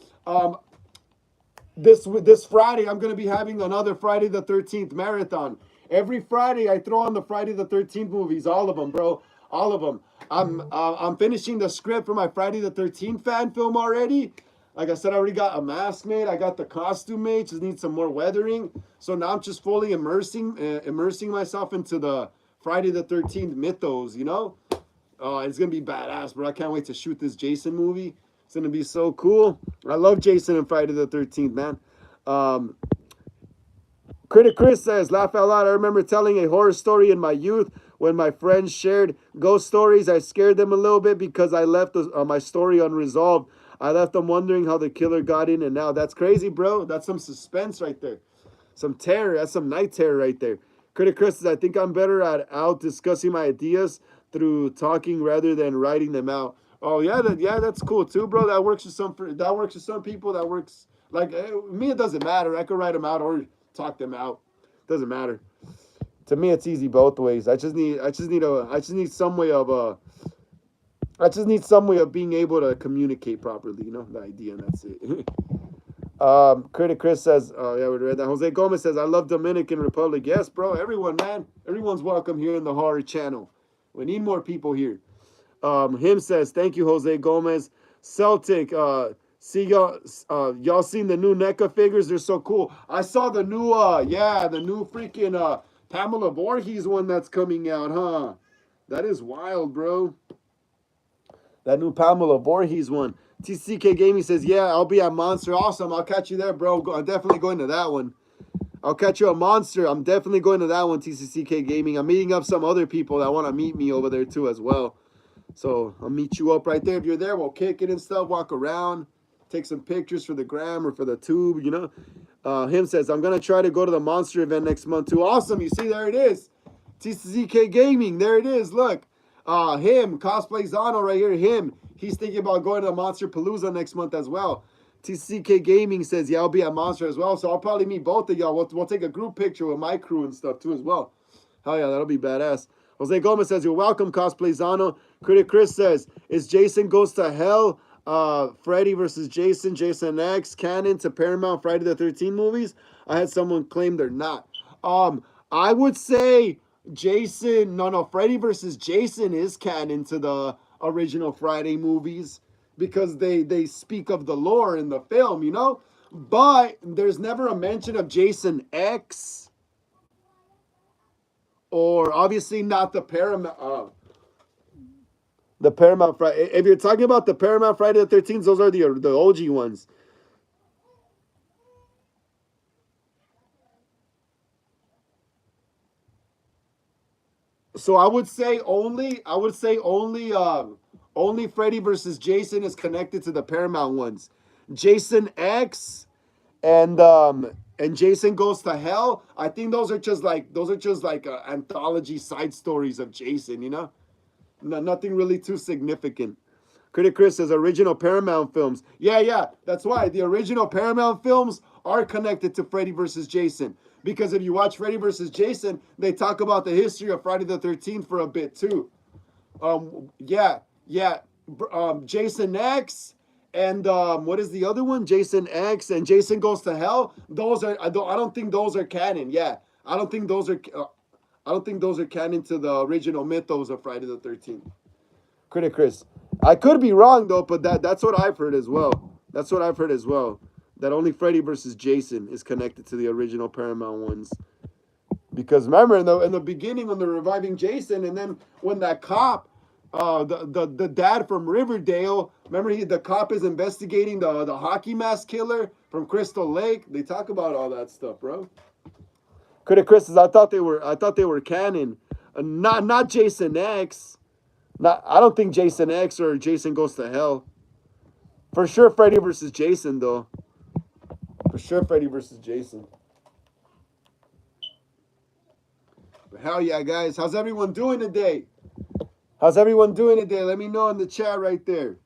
This Friday, I'm going to be having another Friday the 13th marathon. Every Friday, I throw on the Friday the 13th movies. All of them, bro. All of them. I'm finishing the script for my Friday the 13th fan film already. Like I said, I already got a mask made. I got the costume made. Just need some more weathering. So now I'm just fully immersing myself into the Friday the 13th mythos, you know? It's going to be badass, bro. I can't wait to shoot this Jason movie. It's going to be so cool. I love Jason and Friday the 13th, man. Critic Chris says, laugh out loud. I remember telling a horror story in my youth when my friends shared ghost stories. I scared them a little bit because I left my story unresolved. I left them wondering how the killer got in and out. That's crazy, bro. That's some suspense right there. Some terror. That's some night terror right there. Critic Chris says, I think I'm better at out discussing my ideas through talking rather than writing them out. Oh yeah, that's cool too, bro. That works for some people. That works like me. It doesn't matter. I could write them out or talk them out. Doesn't matter. To me, it's easy both ways. I just need some way of being able to communicate properly, you know, the idea, and that's it. Critic Chris says, oh yeah, we read that. Jose Gomez says, I love Dominican Republic. Yes, bro, everyone, man. Everyone's welcome here in the horror channel. We need more people here. Him says, thank you, Jose Gomez. Celtic, see y'all seen the new NECA figures? They're so cool. I saw the new, the new freaking Pamela Voorhees one that's coming out, huh? That is wild, bro. That new Pamela Voorhees one. TCK Gaming says, yeah, I'll be at Monster. Awesome. I'll catch you there, bro. I'm definitely going to that one. I'll catch you at Monster. I'm definitely going to that one, TCK Gaming. I'm meeting up some other people that want to meet me over there too as well. So I'll meet you up right there. If you're there, we'll kick it and stuff, walk around, take some pictures for the gram or for the tube, you know. Him says, I'm going to try to go to the Monster event next month too. Awesome. You see, there it is. TCK Gaming. There it is. Look. Him, Cosplay Zano right here, him. He's thinking about going to Monster Palooza next month as well. TCK Gaming says, yeah, I'll be at Monster as well. So I'll probably meet both of y'all. We'll take a group picture with my crew and stuff too as well. Hell yeah, that'll be badass. Jose Gomez says, you're welcome, Cosplay Zano. Critic Chris says, is Jason Goes to Hell, Freddy versus Jason, Jason X, canon to Paramount Friday the 13th movies? I had someone claim they're not. I would say Freddy versus Jason is canon to the original Friday movies because they speak of the lore in the film, you know? But there's never a mention of Jason X or obviously not the Paramount Friday. If you're talking about the Paramount Friday the 13th, those are the OG ones. So I would say only Freddy versus Jason is connected to the Paramount ones. Jason X and and Jason Goes to Hell. I think those are just like anthology side stories of Jason. No, nothing really too significant. Critic Chris says original Paramount films. Yeah, yeah, that's why the original Paramount films are connected to Freddy versus Jason. Because if you watch Freddy versus Jason, they talk about the history of Friday the 13th for a bit too. Yeah, yeah. Jason X and what is the other one? Jason X and Jason Goes to Hell. Those are I don't think those are canon. Yeah, I don't think those are. I don't think those are canon to the original mythos of Friday the 13th. Critic Chris. I could be wrong though, but that's what I've heard as well. That's what I've heard as well. That only Freddy versus Jason is connected to the original Paramount ones. Because remember in the beginning when they're reviving Jason, and then when that cop, the dad from Riverdale, remember the cop is investigating the hockey mask killer from Crystal Lake. They talk about all that stuff, bro. Critic Chris says I thought they were canon, not Jason X. Not I don't think Jason X or Jason Goes to Hell. For sure, Freddy versus Jason though. For sure, Freddy versus Jason. But hell yeah, guys! How's everyone doing today? How's everyone doing today? Let me know in the chat right there.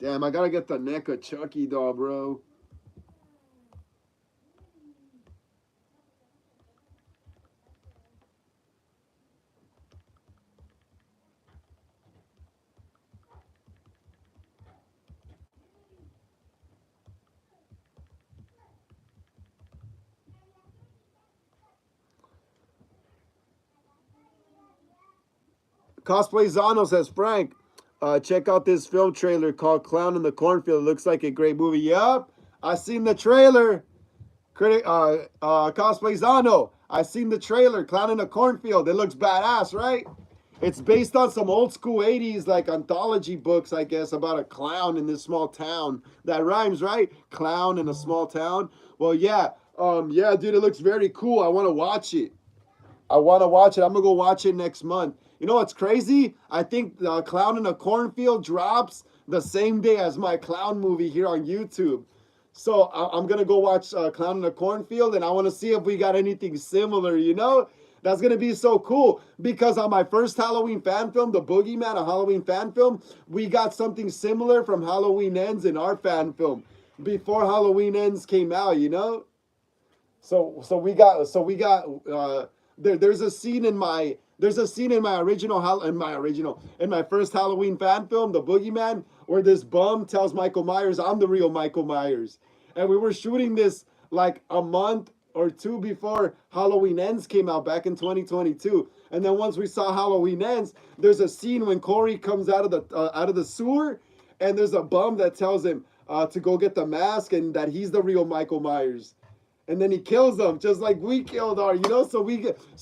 Damn, I gotta get the neck of Chucky doll, bro. Cosplay Zano says, Frank, check out this film trailer called Clown in the Cornfield. It looks like a great movie. Yup, I seen the trailer. Cosplay Zano, I seen the trailer. Clown in the Cornfield. It looks badass, right? It's based on some old school 80s like anthology books, I guess, about a clown in this small town. That rhymes, right? Clown in a small town. Well, yeah. Yeah, dude, it looks very cool. I want to watch it. I want to watch it. I'm gonna go watch it next month. You know what's crazy? I think the Clown in a Cornfield drops the same day as my clown movie here on YouTube. So I'm gonna go watch Clown in a Cornfield, and I want to see if we got anything similar. That's gonna be so cool because on my first Halloween fan film, The Boogeyman, a Halloween fan film, we got something similar from Halloween Ends in our fan film before Halloween Ends came out. So we got there's a scene in my in my first Halloween fan film, The Boogeyman, where this bum tells Michael Myers I'm the real Michael Myers, and we were shooting this like a month or two before Halloween Ends came out back in 2022. And then once we saw Halloween Ends, there's a scene when Corey comes out of the sewer, and there's a bum that tells him to go get the mask and that he's the real Michael Myers, and then he kills them just like we killed our. So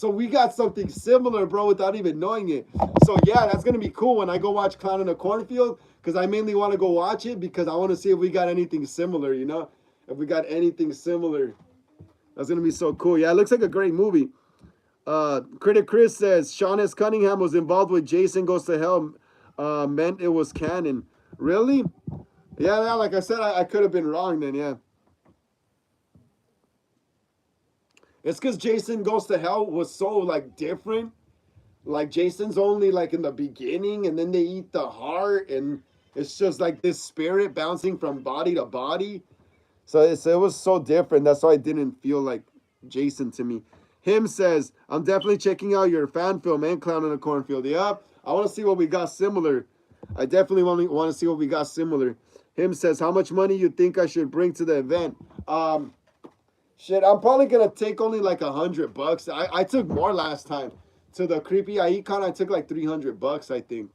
we got something similar, bro, without even knowing it. So yeah, that's gonna be cool when I go watch Clown in a Cornfield, because I mainly want to go watch it because I want to see if we got anything similar. If we got anything similar, that's gonna be so cool. Yeah, it looks like a great movie. Critic Chris says Sean S. Cunningham was involved with Jason Goes to Hell. Meant it was canon. Really? Yeah, yeah. Like I said, I could have been wrong then. Yeah. It's because Jason Goes to Hell was so like different. Like Jason's only like in the beginning, and then they eat the heart, and it's just like this spirit bouncing from body to body. So it was so different. That's why it didn't feel like Jason to me. Him says, I'm definitely checking out your fan film and Clown in a Cornfield. Yep. I want to see what we got similar. I definitely want to see what we got similar. Him says, how much money you think I should bring to the event? Shit, I'm probably gonna take only like $100. I took more last time. To the Creepy Icon, I took like $300, I think.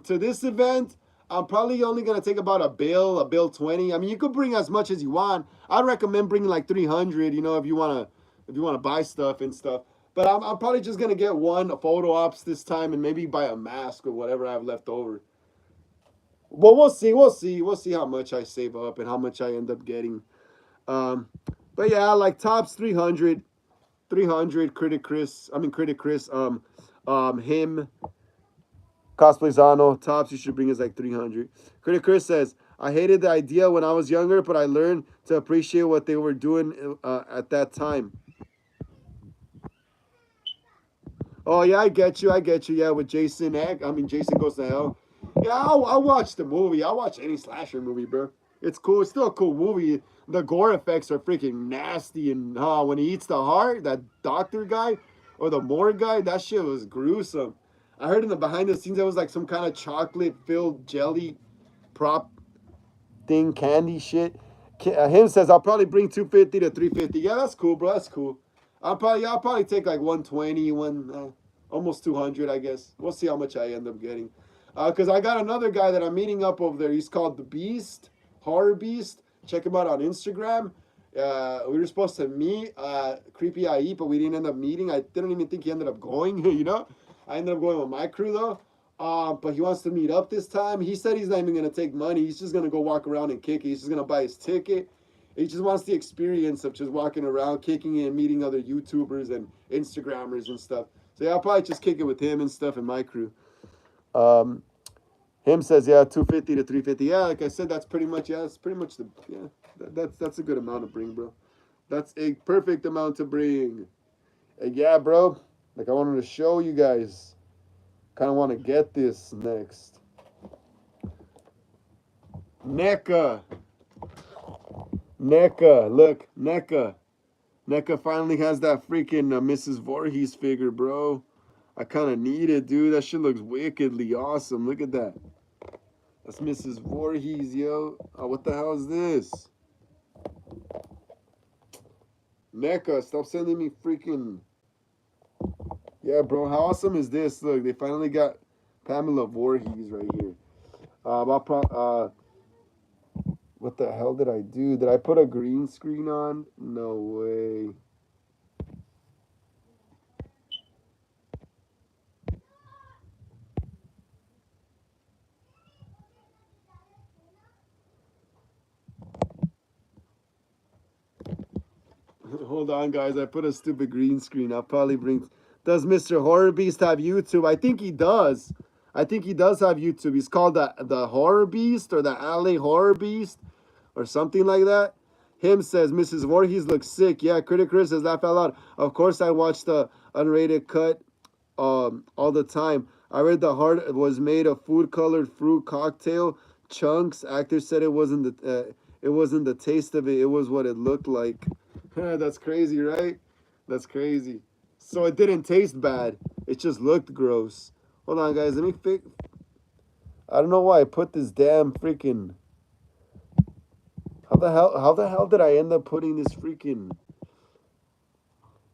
To this event, I'm probably only gonna take about a bill 20. I mean, you could bring as much as you want. I'd recommend bringing like 300. If you wanna buy stuff and stuff. But I'm probably just gonna get one photo ops this time, and maybe buy a mask or whatever I have left over. Well, we'll see. We'll see how much I save up and how much I end up getting. Um, But yeah, like tops 300, 300. Critic Chris, him, Cosplayzano, tops you should bring is like 300. Critic Chris says, I hated the idea when I was younger, but I learned to appreciate what they were doing at that time. Oh yeah, I get you. I get you. Yeah, with Jason Egg. I mean, Jason Goes to Hell. Yeah, I'll watch the movie. I'll watch any slasher movie, bro. It's cool. It's still a cool movie. The gore effects are freaking nasty, and when he eats the heart, that doctor guy or the morgue guy, that shit was gruesome. I heard in the behind the scenes there was like some kind of chocolate filled jelly prop thing, candy shit. Him says I'll probably bring 250 to 350. Yeah, that's cool, bro. That's cool. I'll probably take like 120, almost 200, I guess. We'll see how much I end up getting. Cause I got another guy that I'm meeting up over there. He's called the Beast, Horror Beast. Check him out on Instagram. We were supposed to meet Creepy IE, but we didn't end up meeting. I didn't even think he ended up going. You know, I ended up going with my crew though. But he wants to meet up this time. He said he's not even gonna take money. He's just gonna go walk around and kick it. He's just gonna buy his ticket. He just wants the experience of just walking around, kicking it, and meeting other YouTubers and Instagrammers and stuff. So yeah, I'll probably just kick it with him and stuff and my crew. Um, him says yeah, 250 to 350. Yeah, like I said, that's pretty much that's pretty much the that's a good amount to bring, bro. That's a perfect amount to bring. And yeah, bro. Like I wanted to show you guys. Kind of want to get this next. NECA. NECA. Look, NECA. NECA finally has that freaking Mrs. Voorhees figure, bro. I kind of need it, dude. That shit looks wickedly awesome. Look at that. That's Mrs. Voorhees, yo. Oh, what the hell is this? NECA, stop sending me freaking... Yeah, bro, how awesome is this? Look, they finally got Pamela Voorhees right here. What the hell did I do? Did I put a green screen on? No way. Hold on, guys. I put a stupid green screen. I'll probably bring... Does Mr. Horror Beast have YouTube? I think he does. I think he does have YouTube. He's called the Horror Beast or the LA Horror Beast or something like that. Him says, Mrs. Voorhees looks sick. Yeah, Critic Chris says, laugh out loud. Of course, I watch the unrated cut all the time. I read the heart was made of food-colored fruit cocktail chunks. Actors said it wasn't the taste of it. It was what it looked like. That's crazy, right? That's crazy. So it didn't taste bad. It just looked gross. Hold on, guys. Let me fix. I don't know why I put this damn freaking. How the hell did I end up putting this freaking?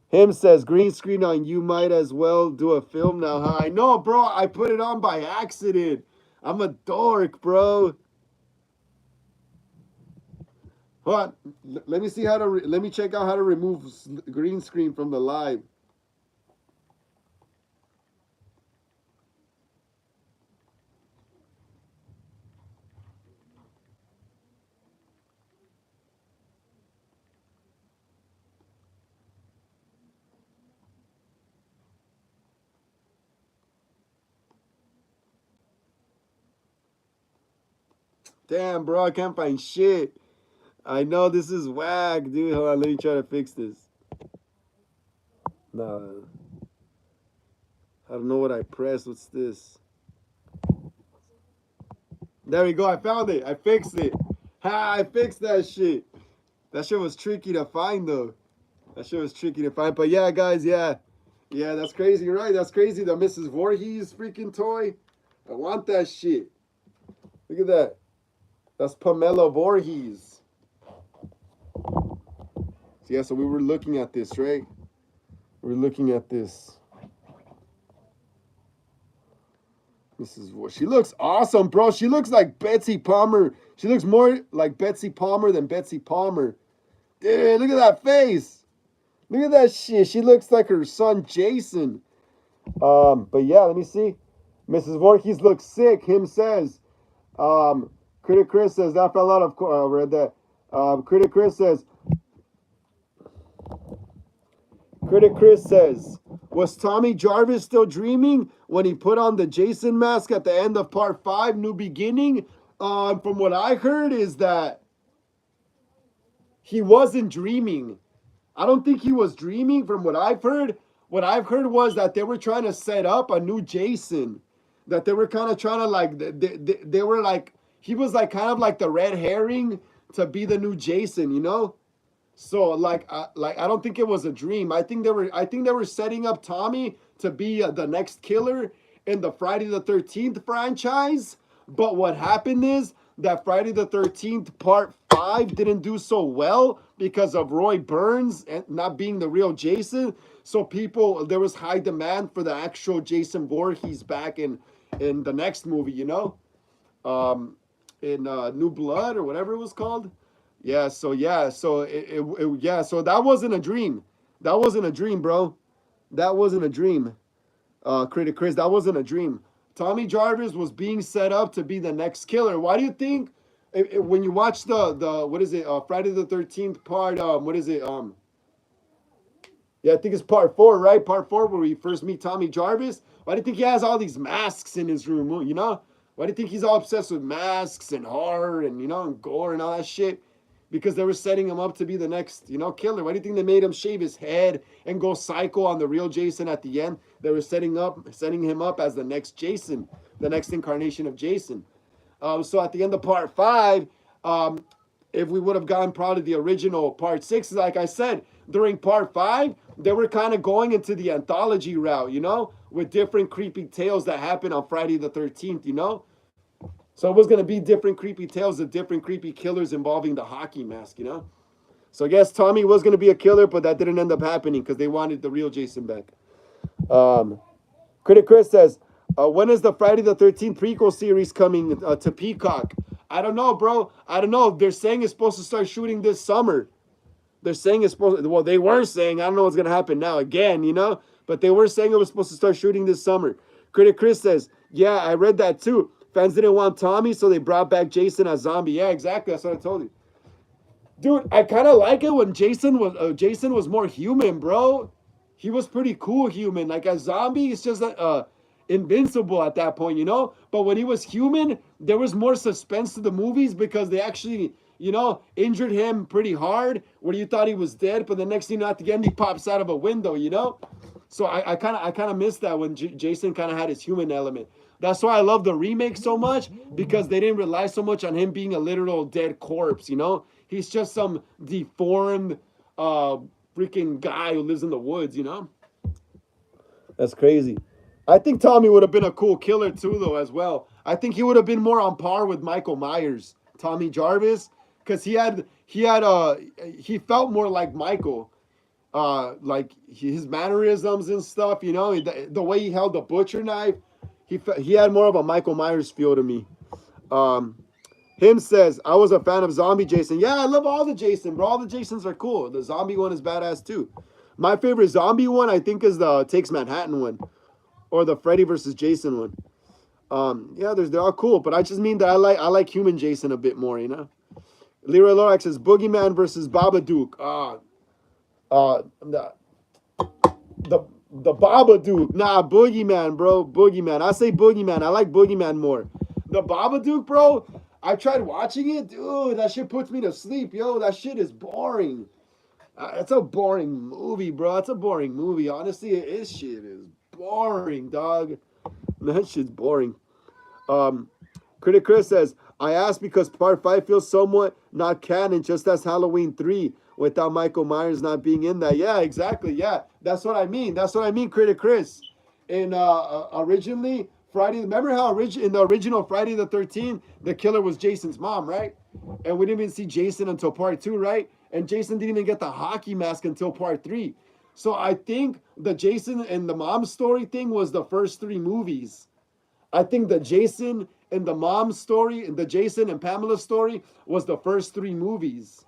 Him says green screen on. You might as well do a film now, huh? I know, bro. I put it on by accident. I'm a dork, bro. Hold on. Let me see how to. Let me check out how to remove green screen from the live. Damn, bro, I can't find shit. I know this is whack, dude. Hold on, let me try to fix this. No. I don't know what I pressed. What's this? There we go. I found it. I fixed it. Ha, I fixed that shit. That shit was tricky to find, though. That shit was tricky to find. But yeah, guys, yeah. Yeah, that's crazy, right? That's crazy. The Mrs. Voorhees freaking toy. I want that shit. Look at that. That's Pamela Voorhees. So yeah, so we were looking at this, right? We're looking at this. She looks awesome, bro. She looks like Betsy Palmer. She looks more like Betsy Palmer than Betsy Palmer. Dude, look at that face. Look at that shit. She looks like her son Jason. But yeah, let me see. Mrs. Voorhees looks sick. Him says. Critic Chris says that fell out of. Read that. Critic Chris says Critic Chris says, was Tommy Jarvis still dreaming when he put on the Jason mask at the end of part 5, New Beginning? From what I heard is that he wasn't dreaming. I don't think he was dreaming from what I've heard. What I've heard was that they were trying to set up a new Jason. That they were kind of trying to like, they were like, he was like kind of like the red herring to be the new Jason, you know? So like I don't think it was a dream. I think they were setting up Tommy to be the next killer in the Friday the 13th franchise. But what happened is that Friday the 13th part 5 didn't do so well because of Roy Burns and not being the real Jason. So people there was high demand for the actual Jason Voorhees back in the next movie, you know? Um in New Blood or whatever it was called. Yeah, so that wasn't a dream. That wasn't a dream, bro. That wasn't a dream. Critic Chris, that wasn't a dream. Tommy Jarvis was being set up to be the next killer. Why do you think when you watch the what is it? Friday the 13th part what is it? Yeah, I think it's part 4, right? Part 4 where we first meet Tommy Jarvis. Why do you think he has all these masks in his room, you know? Why do you think he's all obsessed with masks and horror and and gore and all that shit? Because they were setting him up to be the next, killer. Why do you think they made him shave his head and go psycho on the real Jason at the end? They were setting him up as the next Jason, the next incarnation of Jason. So at the end of part 5, if we would have gotten probably the original part 6, like I said, during part 5, they were kind of going into the anthology route, with different creepy tales that happened on Friday the 13th. So it was going to be different creepy tales of different creepy killers involving the hockey mask. So I guess Tommy was going to be a killer, but that didn't end up happening because they wanted the real Jason back. Um, Critic Chris says, when is the Friday the 13th prequel series coming to Peacock? I don't know, bro. I don't know. They're saying it's supposed to start shooting this summer. They're saying it's supposed to, well, they were saying, I don't know what's going to happen now again, but they were saying it was supposed to start shooting this summer. Critic Chris says, yeah, I read that too. Fans didn't want Tommy, so they brought back Jason as zombie. Yeah, exactly. That's what I told you. Dude, I kind of like it when Jason was more human, bro. He was pretty cool human. Like a zombie, it's just invincible at that point. But when he was human, there was more suspense to the movies because they actually, injured him pretty hard where you thought he was dead, but the next thing you know, at the end, he pops out of a window. So I kind of missed that when Jason kind of had his human element. That's why I love the remake so much because they didn't rely so much on him being a literal dead corpse. He's just some deformed freaking guy who lives in the woods. That's crazy. I think Tommy would have been a cool killer too, though, as well. I think he would have been more on par with Michael Myers, Tommy Jarvis, because he felt more like Michael, like his mannerisms and stuff. The way he held the butcher knife, he had more of a Michael Myers feel to me. Him says, I was a fan of Zombie Jason. Yeah, I love all the Jason, bro. All the Jasons are cool. The zombie one is badass too. My favorite zombie one, I think, is the Takes Manhattan one, or the Freddy versus Jason one. Yeah, they're all cool, but I just mean that I like human Jason a bit more. Leroy Lorax says Boogeyman versus Babadook. The Babadook. Nah, Boogeyman, bro. Boogeyman. I say Boogeyman. I like Boogeyman more. The Babadook, bro. I tried watching it, dude. That shit puts me to sleep, yo. That shit is boring. It's a boring movie, bro. It's a boring movie. Honestly, this shit is boring, dog. That shit's boring. Critic Chris says, I asked because part 5 feels somewhat not canon, just as Halloween 3, without Michael Myers not being in that. Yeah, exactly. Yeah, that's what I mean. That's what I mean, Critic Chris. In originally, remember how in the original Friday the 13th, the killer was Jason's mom, right? And we didn't even see Jason until part 2, right? And Jason didn't even get the hockey mask until part 3. So I think the Jason and the mom story thing was the first 3 movies. I think the Jason and the mom story, and the Jason and Pamela story was the first 3 movies.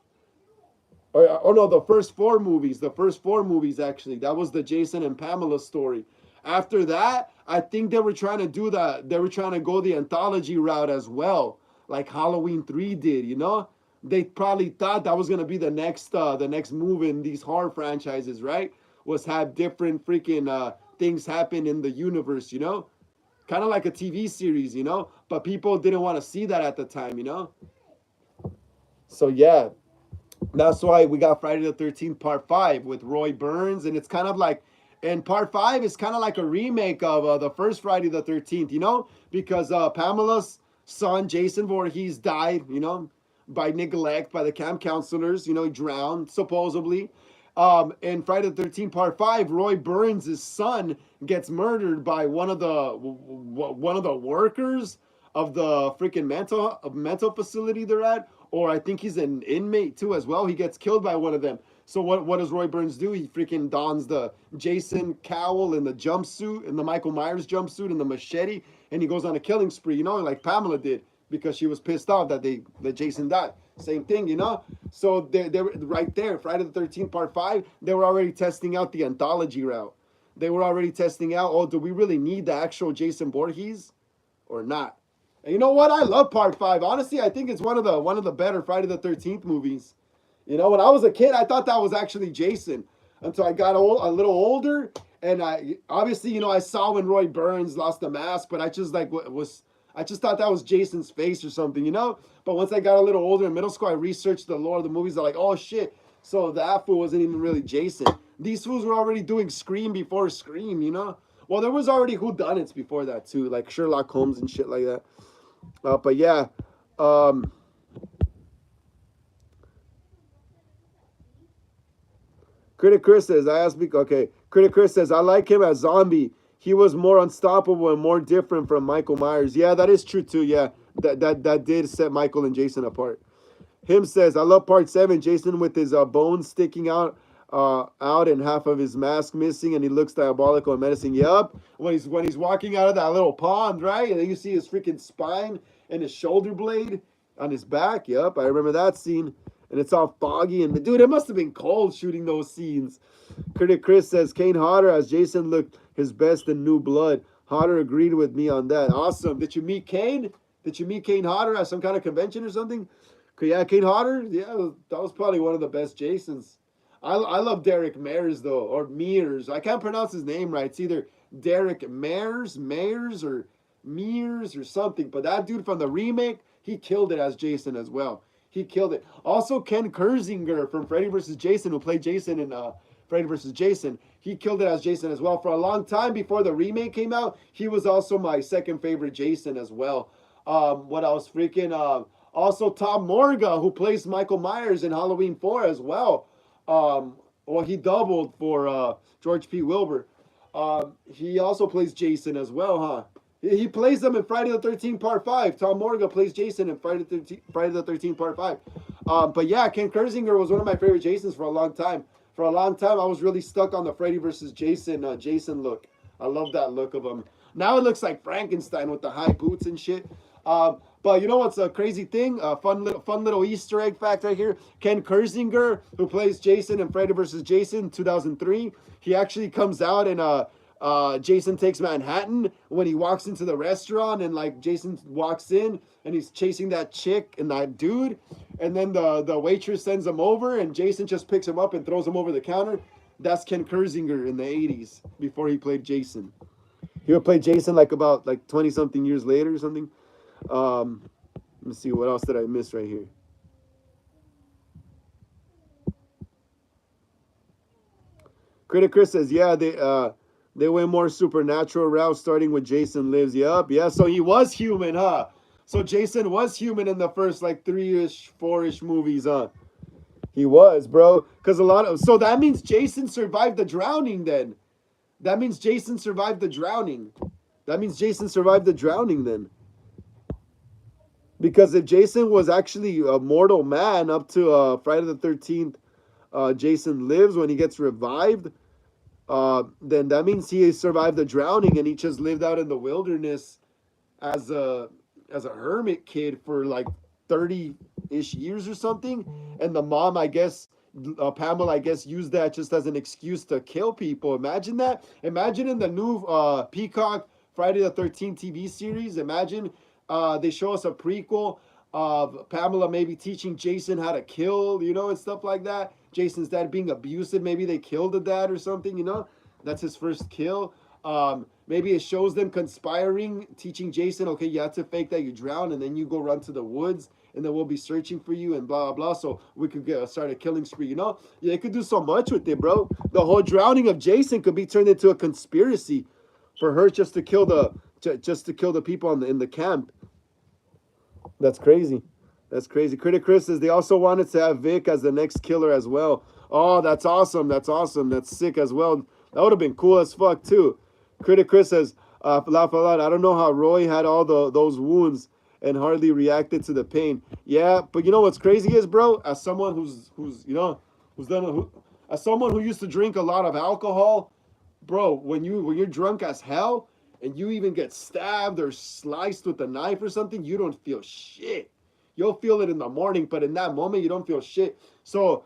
Or no, the first 4 movies. The first 4 movies, actually. That was the Jason and Pamela story. After that, I think they were trying to do that. They were trying to go the anthology route as well, like Halloween 3 did. They probably thought that was going to be the next move in these horror franchises, right? was have different freaking things happen in the universe, you know? Kind of like a TV series, you know? But people didn't want to see that at the time, you know? So yeah, that's why we got Friday the 13th Part 5 with Roy Burns. And it's kind of like, and Part 5 is kind of like a remake of the first Friday the 13th, you know? Because Pamela's son, Jason Voorhees, died, you know, by neglect by the camp counselors. You know, he drowned, supposedly. In Friday the 13th Part 5, Roy Burns' son gets murdered by one of the workers of the freaking mental facility they're at, or I think he's an inmate too as well. He gets killed by one of them. So what does Roy Burns do? He freaking dons the Jason cowl and the jumpsuit and the Michael Myers jumpsuit and the machete, and he goes on a killing spree, you know, like Pamela did, because she was pissed off that Jason died. Same thing, you know. So they were right there, Friday the 13th Part 5. They were already testing out the anthology route. They were already testing out, oh, do we really need the actual Jason Voorhees or not? And you know what? I love Part 5. Honestly, I think it's one of the better Friday the 13th movies. You know, when I was a kid, I thought that was actually Jason until I got a little older, and I obviously, you know, I saw when Roy Burns lost the mask, but I just I just thought that was Jason's face or something, you know. But once I got a little older in middle school, I researched the lore of the movies. I'm like, oh shit, so that fool wasn't even really Jason. These fools were already doing Scream before Scream, you know. Well, there was already whodunits before that too, like Sherlock Holmes and shit like that. But yeah. Critic Chris says, I asked me, okay. Critic Chris says, I like him as Zombie. He was more unstoppable and more different from Michael Myers. Yeah, that is true too. Yeah, that did set Michael and Jason apart. Him says, I love Part 7. Jason with his bones sticking out and half of his mask missing, and he looks diabolical and menacing. Yup. When he's walking out of that little pond, right? And then you see his freaking spine and his shoulder blade on his back. Yup, I remember that scene. And it's all foggy. And dude, it must have been cold shooting those scenes. Critic Chris says Kane Hodder as Jason looked his best in New Blood. Hodder agreed with me on that. Awesome. Did you meet Kane? Did you meet Kane Hodder at some kind of convention or something? Yeah, Kane Hodder. Yeah, that was probably one of the best Jasons. I love Derek Mears though, or Mears. I can't pronounce his name right. It's either Derek Mears, or Mears or something. But that dude from the remake, he killed it as Jason as well. He killed it. Also, Ken Kersinger from Freddy vs. Jason, who played Jason in Freddy vs. Jason, he killed it as Jason as well. For a long time before the remake came out, he was also my second favorite Jason as well. What else? Also Tom Morga, who plays Michael Myers in Halloween 4 as well. Well, he doubled for George P. Wilbur. He also plays Jason as well, huh? He plays them in Friday the 13th Part 5. Tom Morga plays Jason in Friday the 13th Part 5. But yeah, Ken Kersinger was one of my favorite Jasons for a long time. For a long time, I was really stuck on the Freddy versus Jason Jason look. I love that look of him. Now it looks like Frankenstein with the high boots and shit. But you know what's a crazy thing? A fun little Easter egg fact right here. Ken Kersinger, who plays Jason in Freddy vs. Jason 2003, he actually comes out in Jason Takes Manhattan when he walks into the restaurant, and like Jason walks in and he's chasing that chick and that dude, and then the waitress sends him over and Jason just picks him up and throws him over the counter. That's Ken Kersinger in the 80s before he played Jason. He would play Jason like about 20 something years later or something. Let me see, what else did I miss right here? Critic Chris says, yeah, they went more supernatural route, starting with Jason Lives. Yup, yeah. So he was human, huh? So Jason was human in the first 3-ish, 4-ish movies, huh? He was, bro. Because so that means Jason survived the drowning. Then that means Jason survived the drowning. That means Jason survived the drowning then. Because if Jason was actually a mortal man up to Friday the 13th, Jason Lives, when he gets revived, then that means he survived the drowning and he just lived out in the wilderness as a hermit kid for 30-ish years or something. And the mom, I guess, Pamela, I guess, used that just as an excuse to kill people. Imagine that. Imagine in the new Peacock Friday the 13th TV series. Imagine they show us a prequel of Pamela maybe teaching Jason how to kill, and stuff like that. Jason's dad being abusive. Maybe they killed the dad or something. That's his first kill. Maybe it shows them conspiring, teaching Jason, okay, you have to fake that you drown, and then you go run to the woods, and then we'll be searching for you, and blah, blah, blah. So we could start a killing spree. Yeah, they could do so much with it, bro. The whole drowning of Jason could be turned into a conspiracy for her just to kill the people in the camp. That's crazy. That's crazy. Critic Chris says they also wanted to have Vic as the next killer as well. Oh, that's awesome. That's awesome. That's sick as well. That would have been cool as fuck too. Critic Chris says, laugh a lot. I don't know how Roy had all those wounds and hardly reacted to the pain. Yeah, but you know what's crazy is, bro, as someone as someone who used to drink a lot of alcohol, bro, when you're drunk as hell and you even get stabbed or sliced with a knife or something, you don't feel shit. You'll feel it in the morning, but in that moment you don't feel shit. So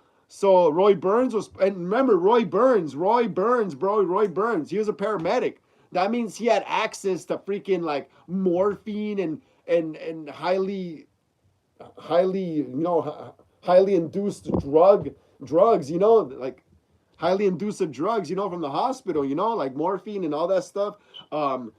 Roy Burns was, and remember Roy Burns, bro, Roy Burns. He was a paramedic. That means he had access to freaking like morphine and highly induced drugs, like highly induced drugs, from the hospital, like morphine and all that stuff. Pain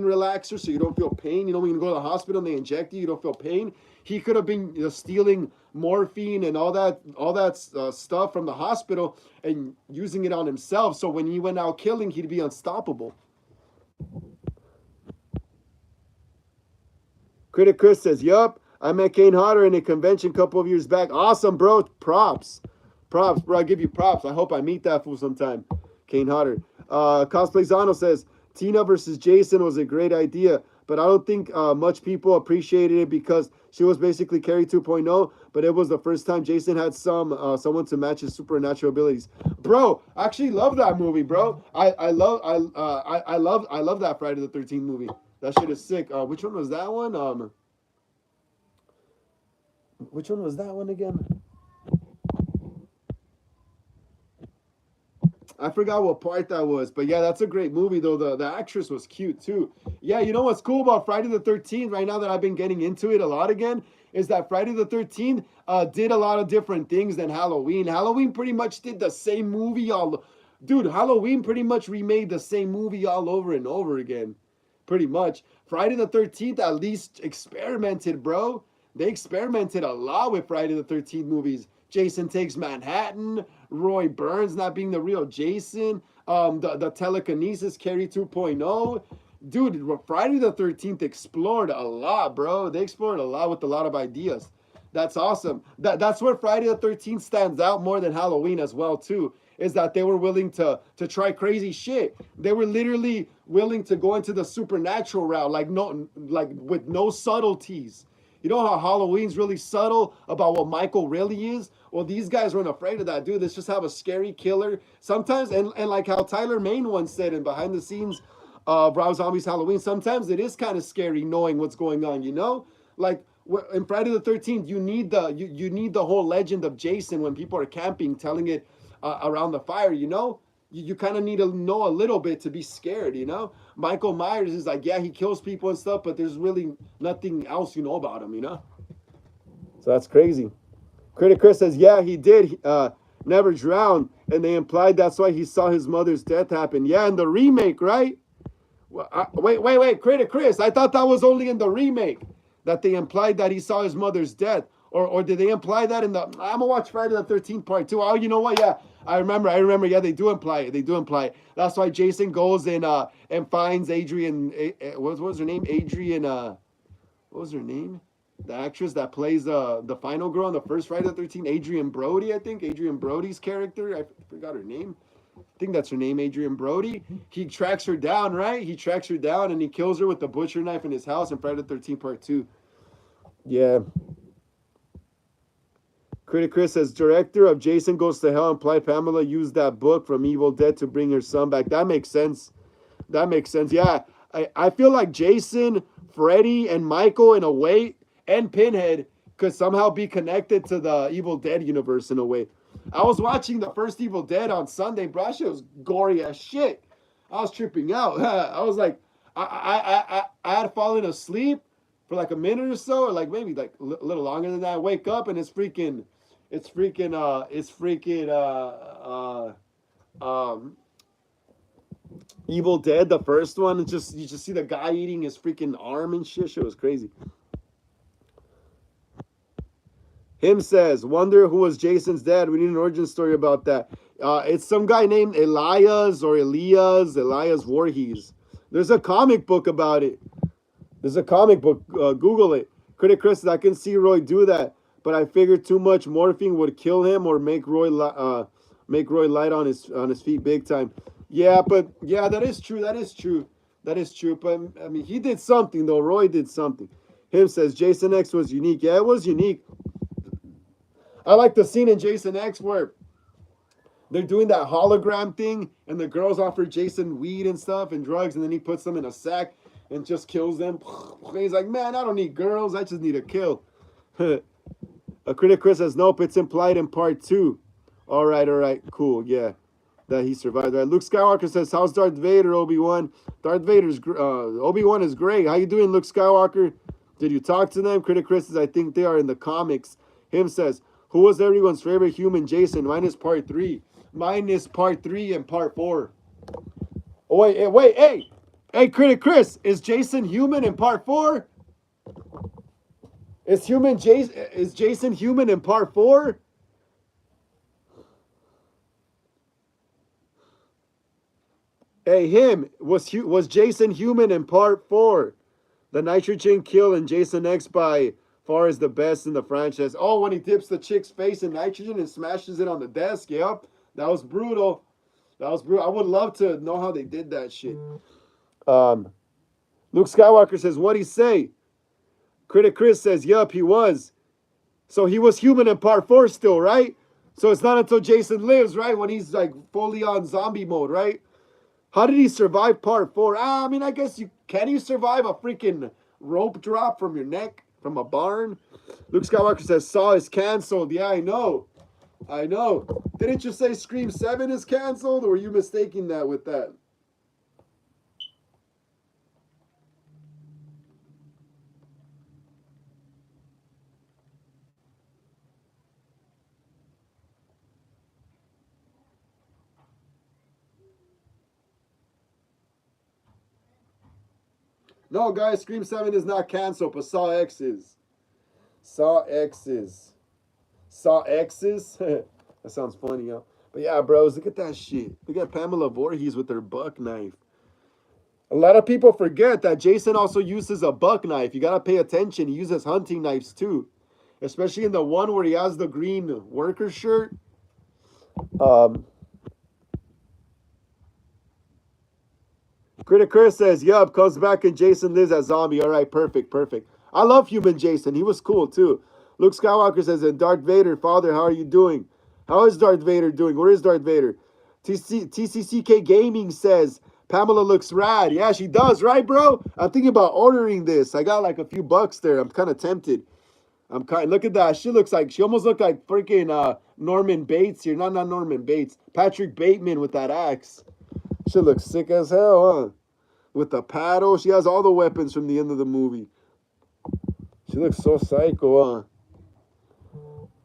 relaxer, so you don't feel pain. When you go to the hospital and they inject you, you don't feel pain. He could have been stealing morphine and all that stuff from the hospital and using it on himself. So when he went out killing, he'd be unstoppable. Critic Chris says, yup, I met Kane Hodder in a convention a couple of years back. Awesome, bro. Props, bro. I give you props. I hope I meet that fool sometime. Kane Hodder. Cosplay Zano says, Tina versus Jason was a great idea, but I don't think much people appreciated it because she was basically Carrie 2.0, but it was the first time Jason had someone to match his supernatural abilities. Bro, I actually love that movie, bro. I love that Friday the 13th movie. That shit is sick. Which one was that one? Which one was that one again? I forgot what part that was, but yeah, that's a great movie though. The actress was cute too. Yeah, you know what's cool about Friday the 13th right now that I've been getting into it a lot again is that Friday the 13th did a lot of different things than Halloween. Halloween pretty much did the same movie Dude, Halloween pretty much remade the same movie all over and over again. Pretty much. Friday the 13th at least experimented, bro. They experimented a lot with Friday the 13th movies. Jason Takes Manhattan, Roy Burns not being the real Jason, the telekinesis Carrie 2.0. Dude, Friday the 13th explored a lot, bro. They explored a lot with a lot of ideas. That's awesome. That's where Friday the 13th stands out more than Halloween as well, too, is that they were willing to try crazy shit. They were literally willing to go into the supernatural route, like with no subtleties. You know how Halloween's really subtle about what Michael really is? Well, these guys weren't afraid of that, dude. Let's just have a scary killer. Sometimes, and like how Tyler Main once said in Behind the Scenes of Rob Zombie's Halloween, sometimes it is kind of scary knowing what's going on. Like in Friday the 13th, you need the whole legend of Jason when people are camping, telling it around the fire. You kind of need to know a little bit to be scared. Michael Myers is like, yeah, he kills people and stuff, but there's really nothing else you know about him. So that's crazy. Critic Chris says, yeah, he did never drown, and they implied that's why he saw his mother's death happen. Yeah, in the remake, right? Well, wait, Critic Chris, I thought that was only in the remake that they implied that he saw his mother's death. Or did they imply that in the... I'm going to watch Friday the 13th part 2. Oh, you know what? Yeah, I remember. Yeah, they do imply it. That's why Jason goes and finds Adrian... What was her name? What was her name? The actress that plays the final girl in the first Friday the 13th. Adrian Brody, I think. Adrian Brody's character. I forgot her name. I think that's her name, Adrian Brody. He tracks her down, right? He tracks her down and he kills her with the butcher knife in his house in Friday the 13th part 2. Yeah. Critic Chris says, director of Jason Goes to Hell implied Pamela used that book from Evil Dead to bring her son back. That makes sense. Yeah, I feel like Jason, Freddy, and Michael in a way, and Pinhead could somehow be connected to the Evil Dead universe in a way. I was watching the first Evil Dead on Sunday, bro. That shit was gory as shit. I was tripping out. I was like, I had fallen asleep for like a minute or so, or like maybe like a little longer than that. I wake up and it's freaking Evil Dead, the first one. It's just you just see the guy eating his freaking arm and shit. Shit was crazy. Him says, wonder who was Jason's dad. We need an origin story about that. It's some guy named Elias Voorhees. There's a comic book about it. There's a comic book. Google it. Critic Chris says, I can see Roy do that, but I figured too much morphine would kill him or make Roy light on his feet big time. Yeah, but yeah, that is true. That is true. That is true. But I mean, he did something though. Roy did something. Him says Jason X was unique. Yeah, it was unique. I like the scene in Jason X where they're doing that hologram thing and the girls offer Jason weed and stuff and drugs and then he puts them in a sack and just kills them. He's like, man, I don't need girls. I just need a kill. A critic Chris says, nope, it's implied in part 2. All right, cool, yeah. That he survived. Right. Luke Skywalker says, how's Darth Vader, Obi-Wan? Obi-Wan is great. How you doing, Luke Skywalker? Did you talk to them? Critic Chris says, I think they are in the comics. Him says, who was everyone's favorite human, Jason? Mine is part 3. Mine is part 3 and part 4. Oh, wait, hey, Critic Chris, is Jason human in part 4? Is Jason human in part 4? Hey, was Jason human in part 4? The nitrogen kill in Jason X by far is the best in the franchise. Oh, when he dips the chick's face in nitrogen and smashes it on the desk. Yep, that was brutal. I would love to know how they did that shit. Luke Skywalker says, what'd he say? Critic Chris says, yup, he was. So he was human in part 4 still, right? So it's not until Jason lives, right? When he's like fully on zombie mode, right? How did he survive part 4? I mean, I guess can you survive a freaking rope drop from your neck from a barn? Luke Skywalker says, Saw is canceled. Yeah, I know. Didn't you say Scream 7 is canceled? Or were you mistaking that with that? No, guys, Scream 7 is not canceled, but Saw X is. Saw X is. Saw X's? That sounds funny, yo. But yeah, bros, look at that shit. Look at Pamela Voorhees with her buck knife. A lot of people forget that Jason also uses a buck knife. You gotta pay attention. He uses hunting knives too. Especially in the one where he has the green worker shirt. Critic Chris says, yup, comes back and Jason lives as zombie. All right, perfect. I love human Jason. He was cool too. Luke Skywalker says, and Darth Vader, father, how are you doing? How is Darth Vader doing? Where is Darth Vader? TCCK Gaming says, Pamela looks rad. Yeah, she does, right, bro? I'm thinking about ordering this. I got like a few bucks there. I'm kind of tempted. Look at that. She almost looked like freaking Norman Bates here. Not Norman Bates. Patrick Bateman with that axe. She looks sick as hell, huh? With the paddle. She has all the weapons from the end of the movie. She looks so psycho, huh?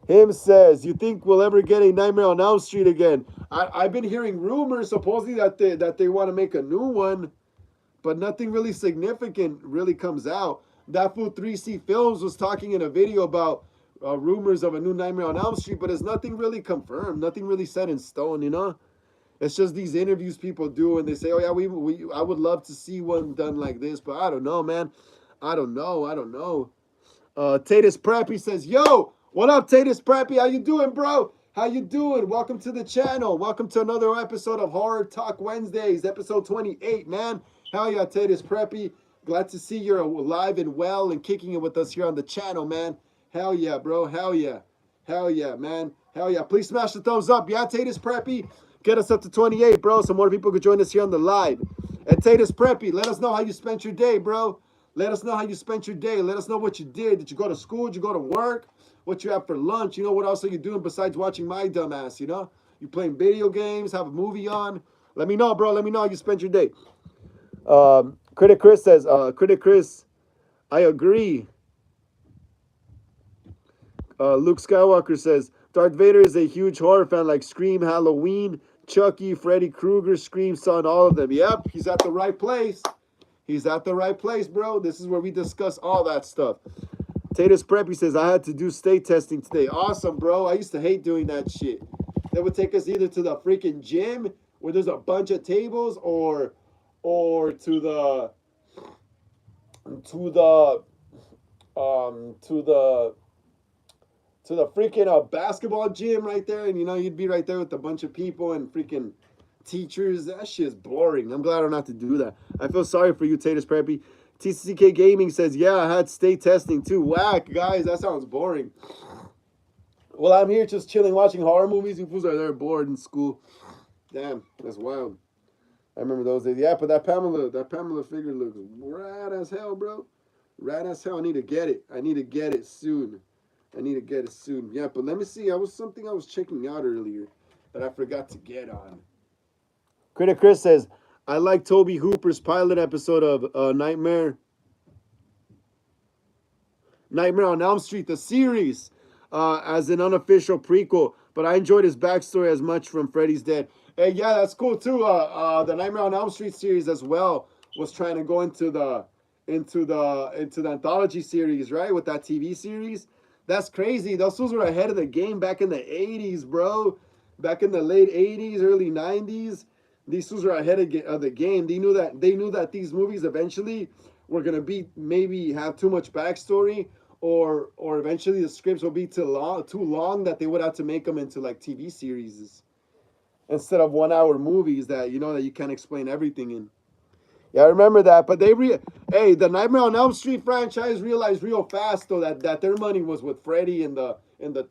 Him says, you think we'll ever get a Nightmare on Elm Street again? I've been hearing rumors, supposedly, that they want to make a new one, but nothing really significant really comes out. That fool 3C Films was talking in a video about rumors of a new Nightmare on Elm Street, but it's nothing really confirmed, nothing really set in stone, you know? It's just these interviews people do, and they say, oh yeah, I would love to see one done like this, but I don't know, man. I don't know. Tatus Preppy says, yo, what up, Tatus Preppy? How you doing, bro? How you doing? Welcome to the channel. Welcome to another episode of Horror Talk Wednesdays, episode 28, man. Hell yeah, Tatus Preppy. Glad to see you're alive and well and kicking it with us here on the channel, man. Hell yeah, bro. Hell yeah, man. Hell yeah. Please smash the thumbs up. Yeah, Tatus Preppy. Get us up to 28, bro, so more people could join us here on the live. And Tatus Preppy, let us know how you spent your day, bro. Let us know how you spent your day. Let us know what you did. Did you go to school? Did you go to work? What you have for lunch? You know, what else are you doing besides watching my dumb ass, you know? You playing video games, have a movie on? Let me know, bro. Let me know how you spent your day. Critic Chris says, I agree. Luke Skywalker says Darth Vader is a huge horror fan, like Scream, Halloween, Chucky, Freddy Krueger, Scream, Son, all of them. Yep, he's at the right place. He's at the right place, bro. This is where we discuss all that stuff. Tatus Preppy says, I had to do state testing today. Awesome, bro. I used to hate doing that shit. They would take us either to the freaking gym where there's a bunch of tables or to the to the freaking basketball gym right there, and you'd be right there with a bunch of people and freaking teachers. That shit is boring. I'm glad I don't have to do that. I feel sorry for you, Tatus Preppy. TCK Gaming says, yeah, I had state testing too. Whack, guys. That sounds boring. Well, I'm here just chilling, watching horror movies. You fools are there bored in school. Damn, that's wild. I remember those days. Yeah, but that Pamela figure looks rad as hell, bro. Rad as hell. I need to get it. I need to get it soon. I need to get it soon. Yeah, but let me see. I was checking out earlier that I forgot to get on. Critic Chris says, I like Toby Hooper's pilot episode of Nightmare on Elm Street, the series, as an unofficial prequel. But I enjoyed his backstory as much from Freddy's Dead. Hey, yeah, that's cool too. The Nightmare on Elm Street series as well was trying to go into the anthology series, right? With that TV series. That's crazy. Those fools were ahead of the game back in the 80s, bro. Back in the late 80s, early 90s. These fools were ahead of the game. They knew that these movies eventually were gonna be maybe have too much backstory, or eventually the scripts will be too long that they would have to make them into like TV series instead of 1 hour movies that that you can't explain everything in. Yeah, I remember that. But hey, the Nightmare on Elm Street franchise realized real fast though that their money was with Freddy in the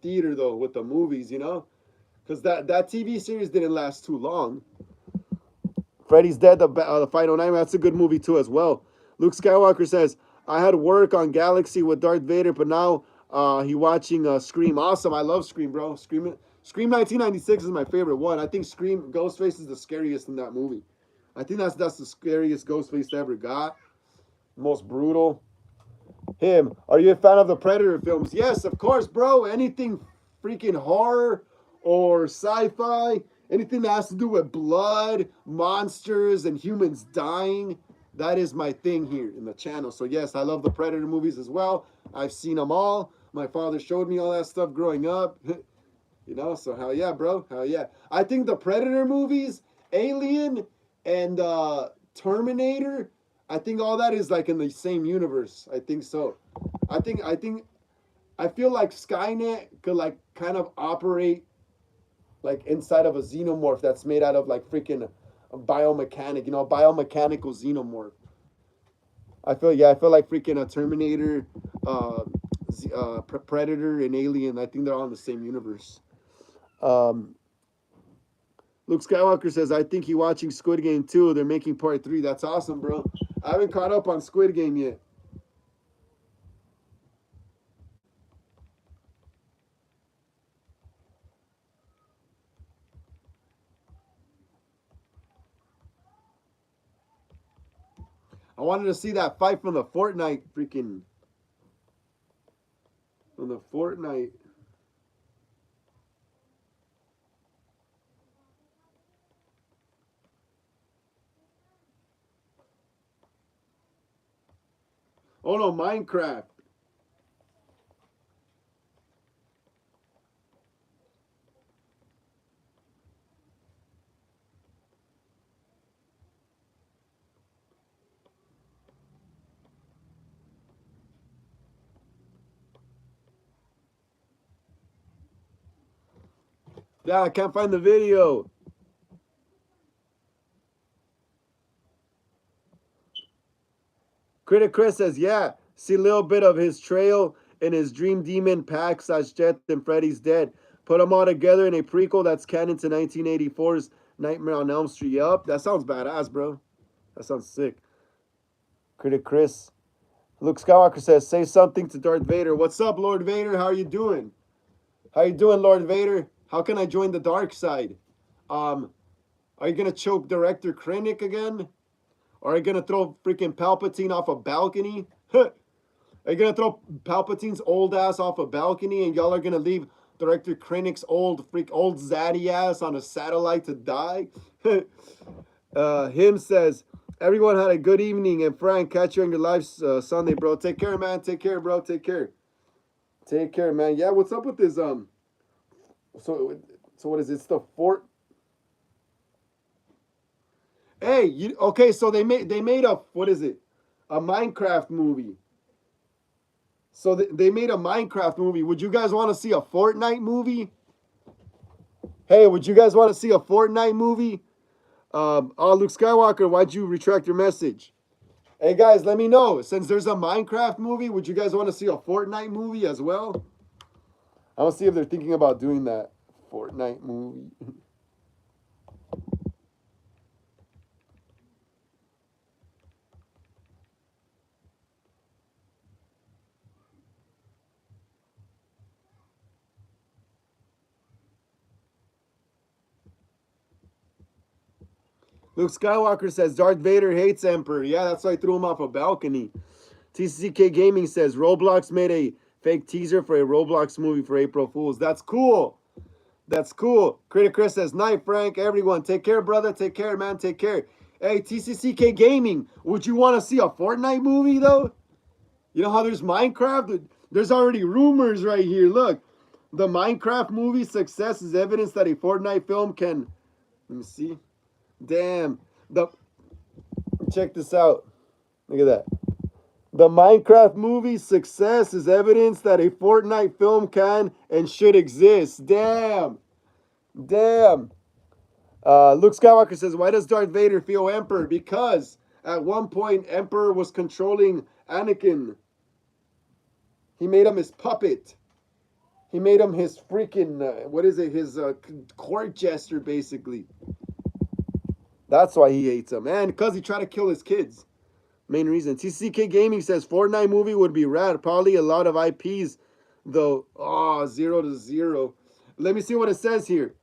theater though with the movies, because that TV series didn't last too long. Freddy's Dead, the Final Nightmare. That's a good movie too as well. Luke Skywalker says, I had work on Galaxy with Darth Vader, but now he watching Scream. Awesome. I love Scream, bro. Scream 1996 is my favorite one. I think Scream Ghostface is the scariest in that movie. I think that's the scariest Ghostface ever got. Most brutal. Him. Are you a fan of the Predator films? Yes, of course, bro. Anything freaking horror or sci-fi, anything that has to do with blood, monsters, and humans dying, that is my thing here in the channel. So yes, I love the Predator movies as well. I've seen them all. My father showed me all that stuff growing up. So hell yeah, bro. Hell yeah. I think the Predator movies, Alien, and Terminator, I think all that is like in the same universe. I think so. I feel like Skynet could like kind of operate like inside of a xenomorph that's made out of like freaking biomechanical xenomorph. I feel like freaking a Terminator, Predator, and Alien. I think they're all in the same universe. Um, Luke Skywalker says, I think he's watching Squid Game too. They're making part 3. That's awesome, bro. I haven't caught up on Squid Game yet. I wanted to see that fight from the Fortnite freaking. From the Fortnite. Oh no, Minecraft. Yeah, I can't find the video. Critic Chris says, yeah, see a little bit of his trail in his Dream Demon pack / Jet and Freddy's Dead. Put them all together in a prequel that's canon to 1984's Nightmare on Elm Street. Yup, that sounds badass, bro. That sounds sick. Critic Chris. Luke Skywalker says, say something to Darth Vader. What's up, Lord Vader? How are you doing? How you doing, Lord Vader? How can I join the dark side? Are you going to choke Director Krennic again? Or are you going to throw freaking Palpatine off a balcony? Are you gonna throw Palpatine's old ass off a balcony, and y'all are gonna leave Director Krennic's old zaddy ass on a satellite to die? Him says, everyone had a good evening, and Frank, catch you on your live Sunday, bro. Take care, man. Take care, bro. Take care. Take care, man. Yeah, what's up with this? So what is it? It's the fort. Hey, okay? So they made a, what is it? A Minecraft movie. So they made a Minecraft movie. Would you guys want to see a Fortnite movie? Hey, would you guys want to see a Fortnite movie? Oh, Luke Skywalker, why'd you retract your message? Hey guys, let me know. Since there's a Minecraft movie, would you guys want to see a Fortnite movie as well? I want to see if they're thinking about doing that Fortnite movie. Luke Skywalker says Darth Vader hates Emperor. Yeah, that's why I threw him off a balcony. TCK Gaming says Roblox made a fake teaser for a Roblox movie for April Fools. That's cool. That's cool. Critic Chris says, night, Frank. Everyone, take care, brother. Take care, man. Take care. Hey, TCCK Gaming, would you want to see a Fortnite movie, though? You know how there's Minecraft? There's already rumors right here. Look, the Minecraft movie success is evidence that a Fortnite film can... Let me see. Damn. Check this out. Look at that. The Minecraft movie success is evidence that a Fortnite film can and should exist. Damn. Damn. Luke Skywalker says, why does Darth Vader feel Emperor? Because at one point, Emperor was controlling Anakin. He made him his puppet. He made him his freaking, his court jester, basically. That's why he hates him. And because he tried to kill his kids. Main reason. TCK Gaming says, Fortnite movie would be rad. Probably a lot of IPs, though. Oh, 0-0. Let me see what it says here.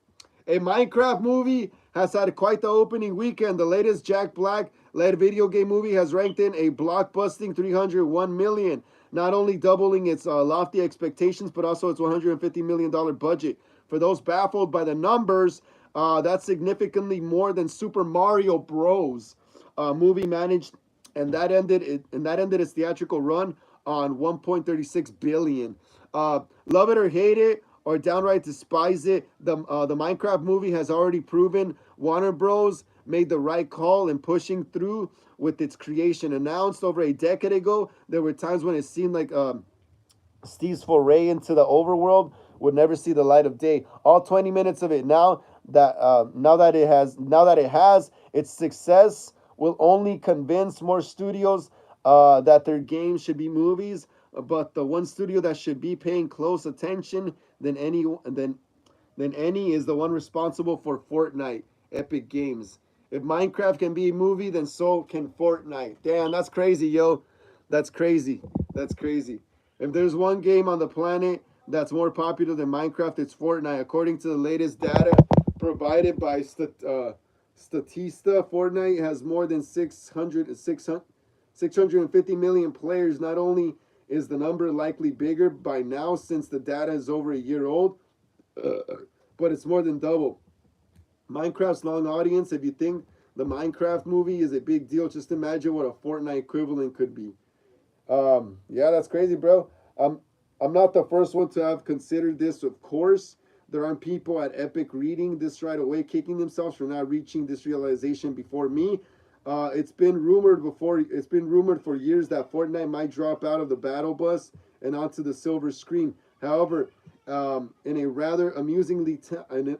A Minecraft movie has had quite the opening weekend. The latest Jack Black-led video game movie has ranked in a blockbusting 301 million, not only doubling its lofty expectations, but also its $150 million budget. For those baffled by the numbers, that's significantly more than Super Mario Bros. Movie managed, and that ended its theatrical run on 1.36 billion. Love it or hate it, or downright despise it, the Minecraft movie has already proven Warner Bros. Made the right call in pushing through with its creation. Announced over a decade ago, there were times when it seemed like Steve's foray into the overworld would never see the light of day. All 20 minutes of it now that it has its success will only convince more studios that their games should be movies. But the one studio that should be paying close attention than any is the one responsible for Fortnite, Epic Games. If Minecraft can be a movie, then so can Fortnite. Damn, that's crazy, yo. That's crazy. That's crazy. If there's one game on the planet that's more popular than Minecraft, it's Fortnite. According to the latest data provided by Statista, Fortnite has more than 650 million players. Not only is the number likely bigger by now since the data is over a year old, but it's more than double. Minecraft's long audience, if you think the Minecraft movie is a big deal, just imagine what a Fortnite equivalent could be. Yeah, that's crazy, bro. I'm not the first one to have considered this, of course. There are people at Epic reading this right away, kicking themselves for not reaching this realization before me. It's been rumored for years that Fortnite might drop out of the battle bus and onto the silver screen. However, in a rather amusingly timed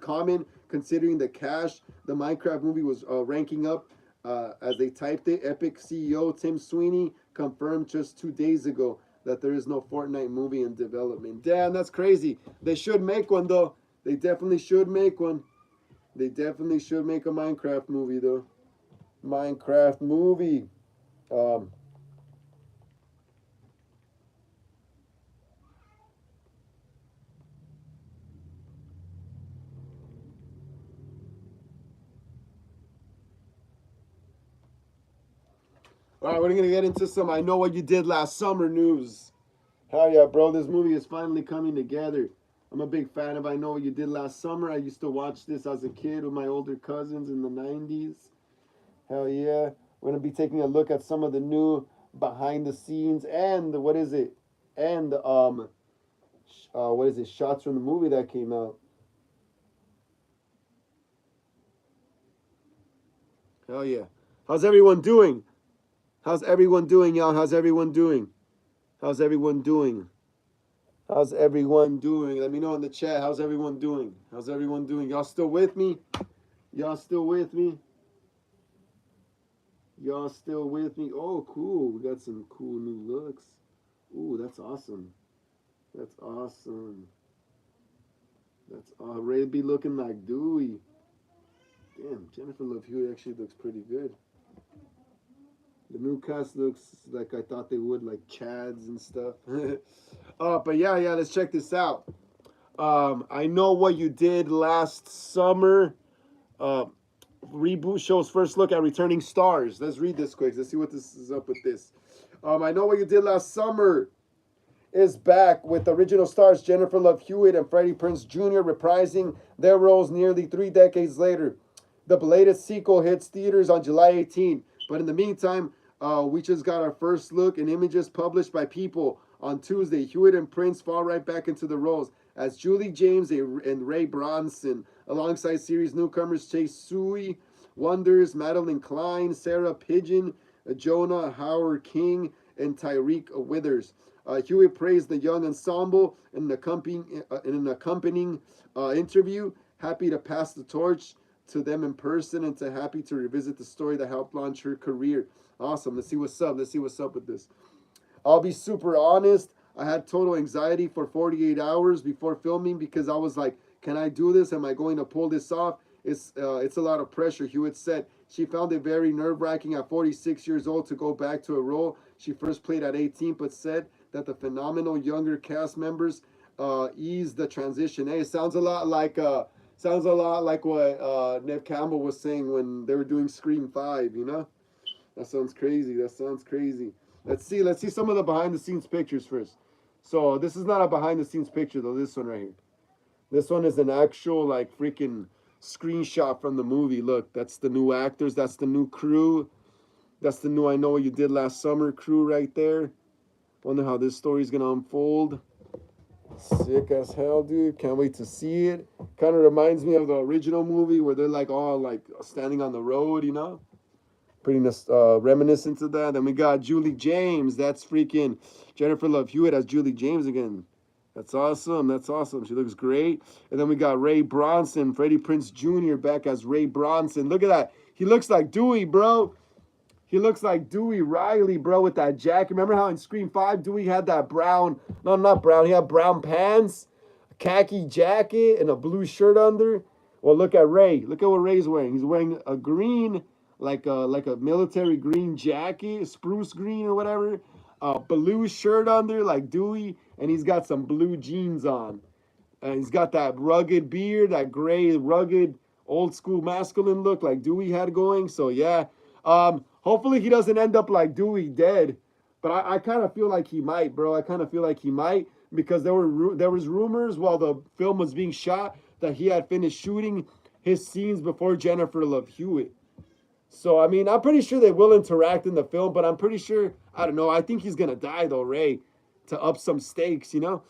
comment, considering the cash the Minecraft movie was ranking up as they typed it, Epic CEO Tim Sweeney confirmed just 2 days ago that there is no Fortnite movie in development. Damn, that's crazy. They should make one, though. They definitely should make one. They definitely should make a Minecraft movie, though. Minecraft movie. Um, All right, we're gonna get into some I Know What You Did Last Summer news. Hell yeah, bro! This movie is finally coming together. I'm a big fan of I Know What You Did Last Summer. I used to watch this as a kid with my older cousins in the '90s. Hell yeah! We're gonna be taking a look at some of the new behind the scenes and what is it? And what is it? Shots from the movie that came out. Hell yeah! How's everyone doing? How's everyone doing, y'all? How's everyone doing? How's everyone doing? How's everyone doing? Let me know in the chat. How's everyone doing? How's everyone doing? Y'all still with me? Y'all still with me? Y'all still with me? Oh, cool. We got some cool new looks. Ooh, that's awesome. That's awesome. That's Ray be looking like Dewey. Damn, Jennifer Love Hewitt actually looks pretty good. The new cast looks like I thought they would, like Chads and stuff. But yeah, let's check this out. I Know What You Did Last Summer. Uh, Reboot shows first look at returning stars. Let's read this quick. Let's see what this is up with this. I Know What You Did Last Summer is back with original stars Jennifer Love Hewitt and Freddie Prinze Jr. reprising their roles nearly 3 decades later. The belated sequel hits theaters on July 18th. But in the meantime, we just got our first look and images published by People on Tuesday. Hewitt and Prince fall right back into the roles as Julie James and Ray Bronson, alongside series newcomers Chase Sui, Wonders, Madeline Klein, Sarah Pigeon, Jonah Howard King, and Tyreek Withers. Hewitt praised the young ensemble in an accompanying interview. Happy to pass the torch to them in person and to happy to revisit the story that helped launch her career. Awesome. Let's see what's up. Let's see what's up with this. I'll be super honest. I had total anxiety for 48 hours before filming because I was like, can I do this? Am I going to pull this off? It's a lot of pressure, Hewitt said. She found it very nerve-wracking at 46 years old to go back to a role she first played at 18, but said that the phenomenal younger cast members eased the transition. Hey, it sounds a lot like what Neve Campbell was saying when they were doing Scream 5, you know? That sounds crazy. That sounds crazy. Let's see some of the behind the scenes pictures first. So this is not a behind the scenes picture though, this one right here. This one is an actual like freaking screenshot from the movie. Look, that's the new actors, that's the new crew. That's the new I Know What You Did Last Summer crew right there. Wonder how this story's gonna unfold. Sick as hell, dude. Can't wait to see it. Kind of reminds me of the original movie where they're like all like standing on the road, you know? Pretty reminiscent of that. Then we got Julie James. That's freaking Jennifer Love Hewitt as Julie James again. That's awesome. That's awesome. She looks great. And then we got Ray Bronson, Freddie Prinze Jr. back as Ray Bronson. Look at that. He looks like Dewey, bro. He looks like Dewey Riley, bro, with that jacket. Remember how in Scream 5, Dewey had that brown, no, not brown, he had brown pants, a khaki jacket, and a blue shirt under? Well, look at Ray. Look at what Ray's wearing. He's wearing a green, like a military green jacket, spruce green or whatever, a blue shirt under like Dewey, and he's got some blue jeans on. And he's got that rugged beard, that gray, rugged, old school masculine look like Dewey had going. So, yeah. Hopefully he doesn't end up like Dewey dead, but I kind of feel like he might, bro. I kind of feel like he might because there was rumors while the film was being shot that he had finished shooting his scenes before Jennifer Love Hewitt. So I mean, I'm pretty sure they will interact in the film, but I'm pretty sure I don't know. I think he's gonna die though, Ray, to up some stakes, you know.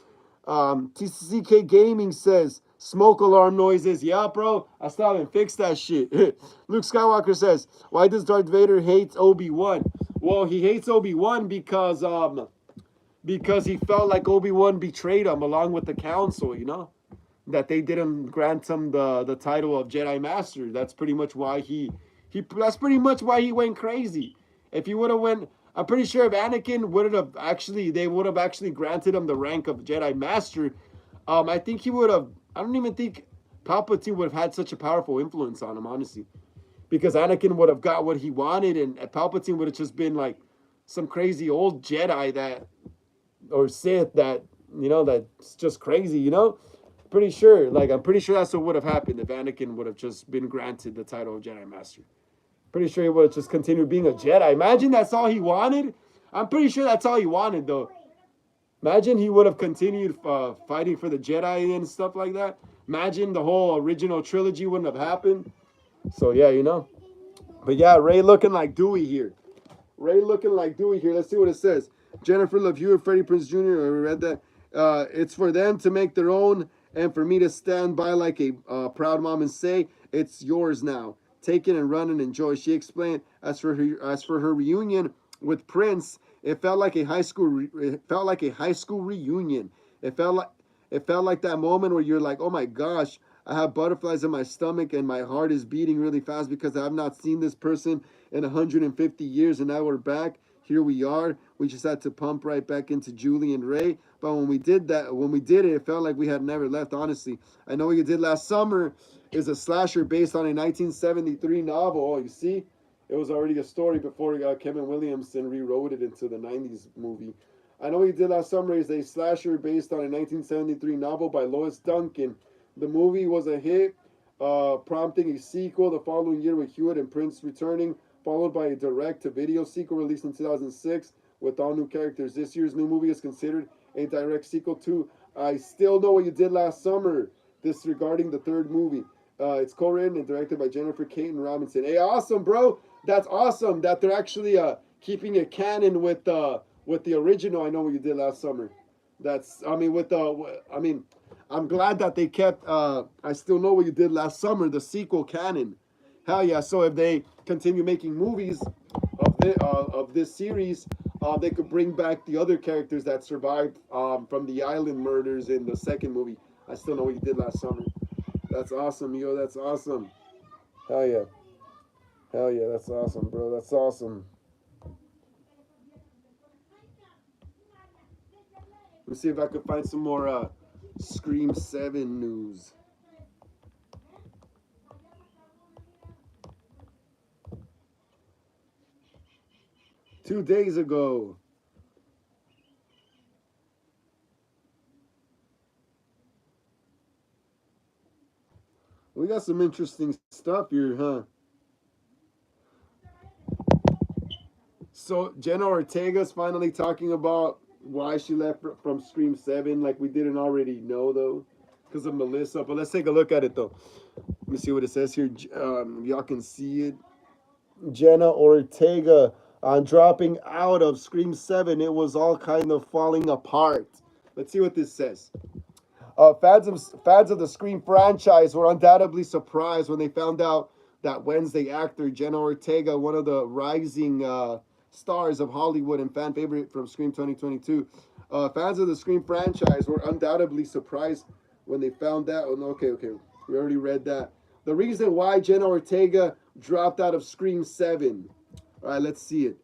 TCK Gaming says smoke alarm noises. Yeah, bro, I still haven't fixed that shit. Luke Skywalker says, why does Darth Vader hate Obi-Wan? Well, he hates Obi-Wan because he felt like Obi-Wan betrayed him along with the council, you know? That they didn't grant him the title of Jedi Master. That's pretty much why he went crazy. If he would have went, I'm pretty sure if Anakin they would have actually granted him the rank of Jedi Master, I think he would have, I don't even think Palpatine would have had such a powerful influence on him, honestly. Because Anakin would have got what he wanted, and Palpatine would have just been like some crazy old Jedi or Sith that, you know, that's just crazy, you know? I'm pretty sure that's what would have happened if Anakin would have just been granted the title of Jedi Master. Pretty sure he would have just continued being a Jedi. Imagine that's all he wanted. I'm pretty sure that's all he wanted, though. Imagine he would have continued fighting for the Jedi and stuff like that. Imagine the whole original trilogy wouldn't have happened. So yeah, you know. But yeah, Ray looking like Dewey here. Ray looking like Dewey here. Let's see what it says. Jennifer Love Hewitt, Freddie Prinze Jr. I read that. It's for them to make their own, and for me to stand by like a proud mom and say, "It's yours now. Take it and run and enjoy." She explained. As for her reunion with Prince, it felt like a high school. It felt like a high school reunion. It felt like that moment where you're like, "Oh my gosh, I have butterflies in my stomach and my heart is beating really fast because I have not seen this person in 150 years, and now we're back. Here we are. We just had to pump right back into Julie and Ray. But when we did it, it felt like we had never left, honestly. I Know What You Did Last Summer is a slasher based on a 1973 novel. Oh, you see? It was already a story before Kevin Williamson rewrote it into the 90s movie. I Know What You Did Last Summer is a slasher based on a 1973 novel by Lois Duncan. The movie was a hit, prompting a sequel the following year with Hewitt and Prince returning, followed by a direct-to-video sequel released in 2006 with all new characters. This year's new movie is considered a direct sequel to I Still Know What You Did Last Summer, disregarding the third movie. It's co-written and directed by Jennifer Caton Robinson. Hey, awesome, bro! That's awesome that they're actually keeping it canon with the original I Know What You Did Last Summer. That's I mean with the I mean I'm glad that they kept I Still Know What You Did Last Summer, the sequel canon. Hell yeah! So if they continue making movies of this series, they could bring back the other characters that survived from the island murders in the second movie. I Still Know What You Did Last Summer. That's awesome, yo. That's awesome. Hell yeah. Hell yeah. That's awesome, bro. That's awesome. Let's see if I could find some more Scream 7 news. 2 days ago. We got some interesting stuff here, huh? So Jenna Ortega's finally talking about why she left from Scream 7, like we didn't already know, though, because of Melissa. But let's take a look at it, though. Let me see what it says here. Y'all can see it. Jenna Ortega on dropping out of Scream 7. It was all kind of falling apart. Let's see what this says. Fans of the Scream franchise were undoubtedly surprised when they found out that Wednesday actor Jenna Ortega, one of the rising stars of Hollywood and fan favorite from Scream 2022, fans of the Scream franchise were undoubtedly surprised when they found out. Oh, okay, we already read that. The reason why Jenna Ortega dropped out of Scream 7. All right, let's see it.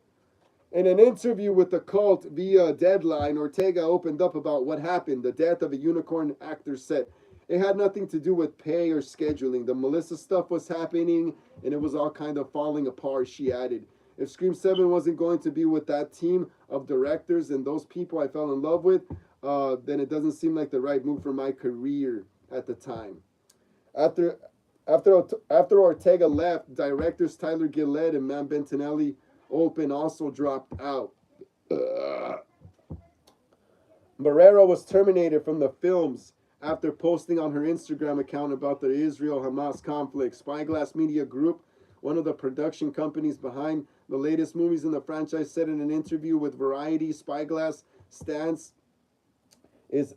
In an interview with the Cult via Deadline, Ortega opened up about what happened. The death of a unicorn actor said it had nothing to do with pay or scheduling. The Melissa stuff was happening and it was all kind of falling apart, she added. If Scream 7 wasn't going to be with that team of directors and those people I fell in love with, then it doesn't seem like the right move for my career at the time. After after Ortega left, directors Tyler Gillette and Matt Bentinelli Open also dropped out. Barrera was terminated from the films after posting on her Instagram account about the Israel-Hamas conflict. Spyglass Media Group, one of the production companies behind the latest movies in the franchise, said in an interview with Variety, Spyglass stance is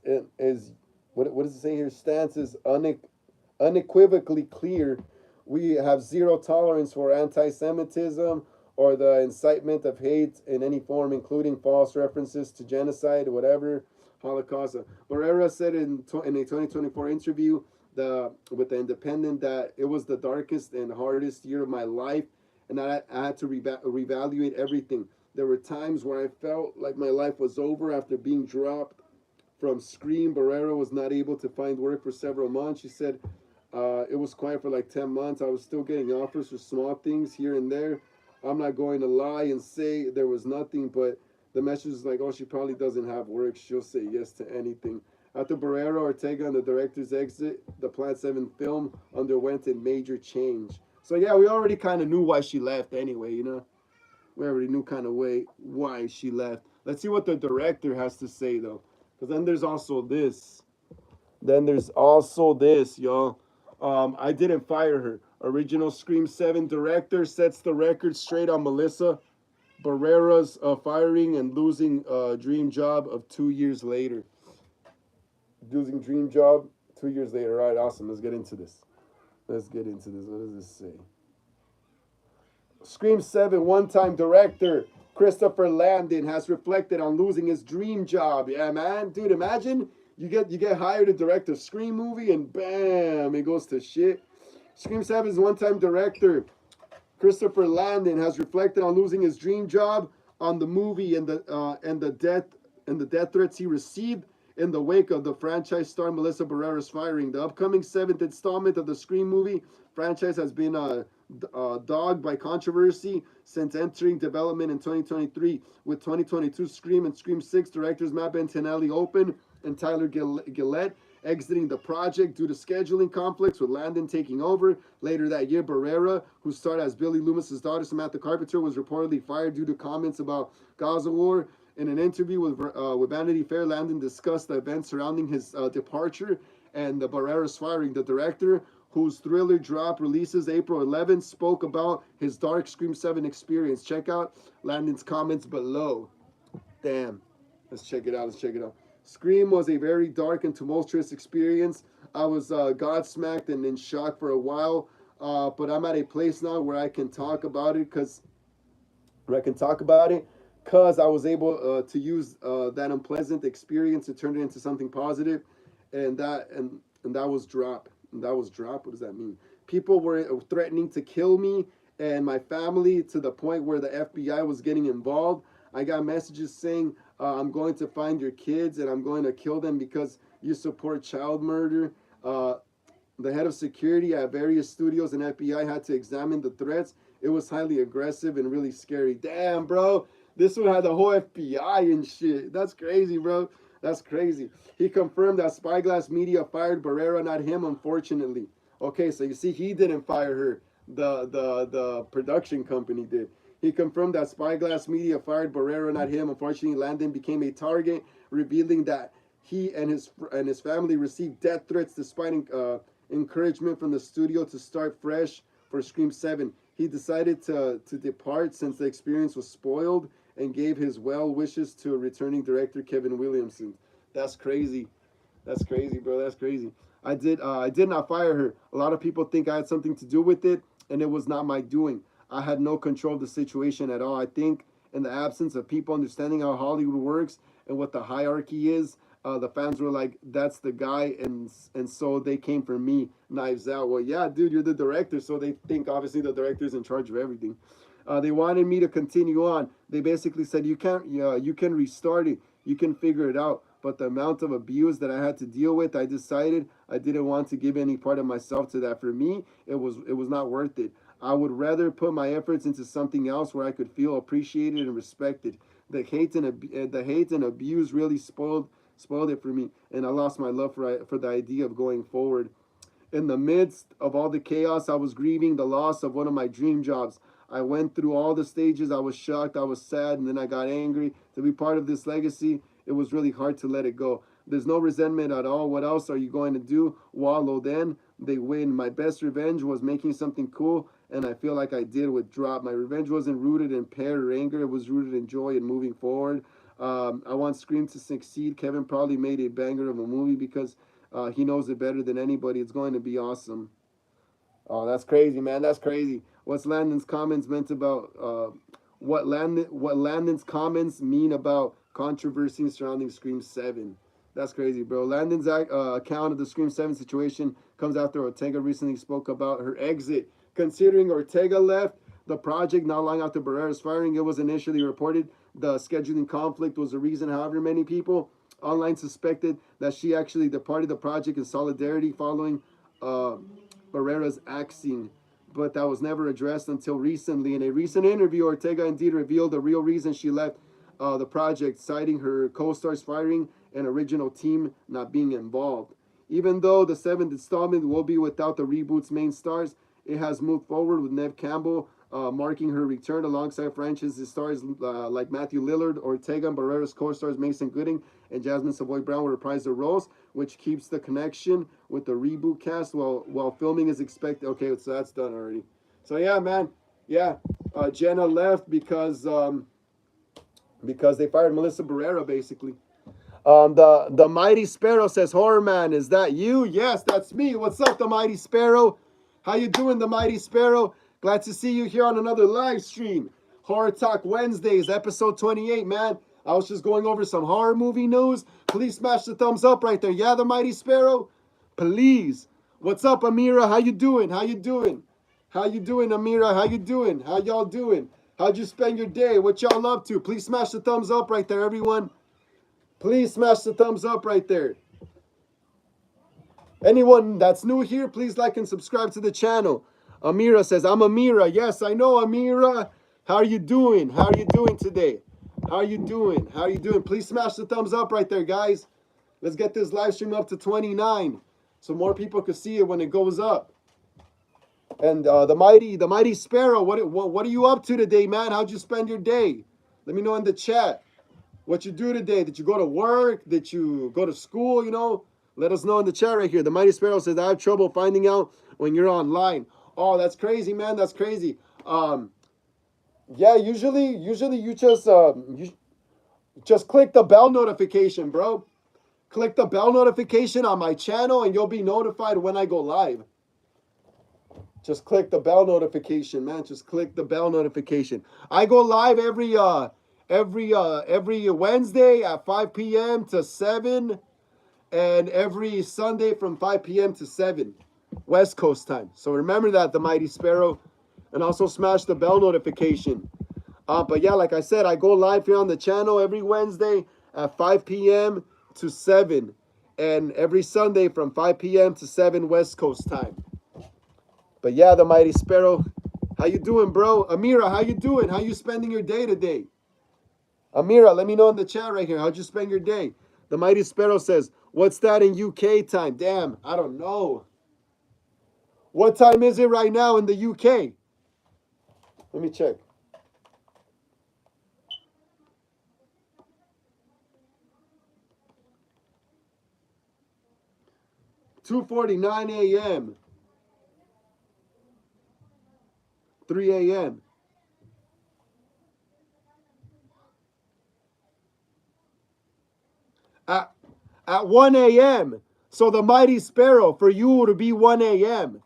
what does it say here? Stance is unequivocally clear. We have zero tolerance for anti-Semitism or the incitement of hate in any form, including false references to genocide, whatever, Holocaust. Barrera said in a 2024 interview with The Independent that it was the darkest and hardest year of my life, and that I had to reevaluate everything. There were times where I felt like my life was over after being dropped from Scream. Barrera was not able to find work for several months. She said it was quiet for like 10 months. I was still getting offers for small things here and there. I'm not going to lie and say there was nothing, but the message is like, oh, she probably doesn't have work. She'll say yes to anything. After Barrera, Ortega, and the director's exit, the Plant 7 film underwent a major change. So yeah, we already kind of knew why she left anyway. You know, we already knew kind of way why she left. Let's see what the director has to say though, because then there's also this. Then there's also this, y'all. I didn't fire her. Original Scream 7 director sets the record straight on Melissa Barrera's firing and losing dream job of 2 years later. Losing dream job 2 years later. All right, awesome. Let's get into this. Let's get into this. What does this say? Scream 7 one-time director Christopher Landon has reflected on losing his dream job. Yeah, man. Dude, imagine you get hired to direct a Scream movie and bam, it goes to shit. Scream 7's one-time director Christopher Landon has reflected on losing his dream job on the movie and the death threats he received in the wake of the franchise star Melissa Barrera's firing. The upcoming seventh installment of the Scream movie franchise has been dogged by controversy since entering development in 2023, with 2022 Scream and Scream 6 directors Matt Bentinelli open and Tyler Gillette exiting the project due to scheduling conflicts, with Landon taking over. Later that year, Barrera, who starred as Billy Loomis's daughter Samantha Carpenter, was reportedly fired due to comments about Gaza war. In an interview with Vanity Fair, Landon discussed the events surrounding his departure and the Barrera's firing. The director, whose thriller drop releases April 11th, spoke about his dark Scream 7 experience. Check out Landon's comments below. Damn. Let's check it out. Let's check it out. Scream was a very dark and tumultuous experience. I was godsmacked and in shock for a while, but I'm at a place now where I can talk about it because I was able to use that unpleasant experience to turn it into something positive, and that was drop. And that was drop. What does that mean? People were threatening to kill me and my family to the point where the FBI was getting involved. I got messages saying, I'm going to find your kids and I'm going to kill them because you support child murder. The head of security at various studios and FBI had to examine the threats. It was highly aggressive and really scary. Damn, bro. This one had the whole FBI and shit. That's crazy, bro. That's crazy. He confirmed that Spyglass Media fired Barrera, not him, unfortunately. Okay, so you see, he didn't fire her. The production company did. He confirmed that Spyglass Media fired Barrera, not him. Unfortunately, Landon became a target, revealing that he and his family received death threats despite encouragement from the studio to start fresh for Scream 7. He decided to depart since the experience was spoiled and gave his well wishes to returning director Kevin Williamson. That's crazy. That's crazy, bro. That's crazy. I did not fire her. A lot of people think I had something to do with it, and it was not my doing. I had no control of the situation at all. I think in the absence of people understanding how Hollywood works and what the hierarchy is, the fans were like, "That's the guy," and so they came for me. Knives Out. Well, yeah, dude, you're the director, so they think obviously the director's in charge of everything. They wanted me to continue on. They basically said, "You can't. You can restart it. You can figure it out." But the amount of abuse that I had to deal with, I decided I didn't want to give any part of myself to that. For me, it was not worth it. I would rather put my efforts into something else where I could feel appreciated and respected. The hate and abuse really spoiled it for me, and I lost my love for the idea of going forward. In the midst of all the chaos, I was grieving the loss of one of my dream jobs. I went through all the stages. I was shocked, I was sad, and then I got angry. To be part of this legacy, it was really hard to let it go. There's no resentment at all. What else are you going to do? Wallow then? They win. My best revenge was making something cool, and I feel like I did with Drop. My revenge wasn't rooted in pain or anger. It was rooted in joy and moving forward. I want Scream to succeed. Kevin probably made a banger of a movie because he knows it better than anybody. It's going to be awesome. Oh, that's crazy, man. That's crazy. What's Landon's comments meant about what Landon's comments mean about controversy surrounding Scream 7? That's crazy, bro. Landon's account of the Scream 7 situation comes after Ortega recently spoke about her exit. Considering Ortega left the project not long after Barrera's firing, it was initially reported the scheduling conflict was the reason. However, many people online suspected that she actually departed the project in solidarity following uh, Barrera's axing, but that was never addressed until recently. In a recent interview, Ortega indeed revealed the real reason she left the project, citing her co-stars firing and original team not being involved. Even though the seventh installment will be without the reboot's main stars, it has moved forward with Neve Campbell marking her return alongside franchise stars like Matthew Lillard, Ortega and Barrera's co-stars Mason Gooding and Jasmine Savoy Brown will reprise their roles, which keeps the connection with the reboot cast while filming is expected. Okay, so that's done already. So yeah, man, yeah, Jenna left because they fired Melissa Barrera basically. The Mighty Sparrow says, Horror Man, is that you? Yes, that's me. What's up, the Mighty Sparrow? How you doing, the Mighty Sparrow? Glad to see you here on another live stream. Horror Talk Wednesdays, episode 28, man. I was just going over some horror movie news. Please smash the thumbs up right there. Yeah, the Mighty Sparrow? Please. What's up, Amira? How you doing? How you doing? How you doing, Amira? How you doing? How y'all doing? How'd you spend your day? What y'all up to? Please smash the thumbs up right there, everyone. Please smash the thumbs up right there. Anyone that's new here, please like and subscribe to the channel. Amira says, I'm Amira. Yes, I know, Amira. How are you doing? How are you doing today? How are you doing? How are you doing? Please smash the thumbs up right there, guys. Let's get this live stream up to 29 so more people can see it when it goes up. And the mighty Sparrow, what are you up to today, man? How'd you spend your day? Let me know in the chat. What you do today? Did you go to work? Did you go to school? You know, let us know in the chat right here. The Mighty Sparrow says, I have trouble finding out when you're online. Oh, that's crazy, man. That's crazy. Yeah, usually you just click the bell notification, bro. Click the bell notification on my channel and you'll be notified when I go live. Just click the bell notification, man. Just click the bell notification. I go live every Wednesday at 5 p.m. to 7, and every Sunday from 5 p.m. to 7 West Coast time. So remember that, the Mighty Sparrow, and also smash the bell notification. But yeah, like I said, I go live here on the channel every Wednesday at 5 p.m. to 7, and every Sunday from 5 p.m. to 7 West Coast time. But yeah, the Mighty Sparrow, how you doing, bro? Amira, how you doing? How you spending your day today? Amira, let me know in the chat right here. How'd you spend your day? The Mighty Sparrow says, what's that in UK time? Damn, I don't know. What time is it right now in the UK? Let me check. (2:49 a.m.) 3 a.m. At 1 a.m. So the Mighty Sparrow, for you would be 1 a.m.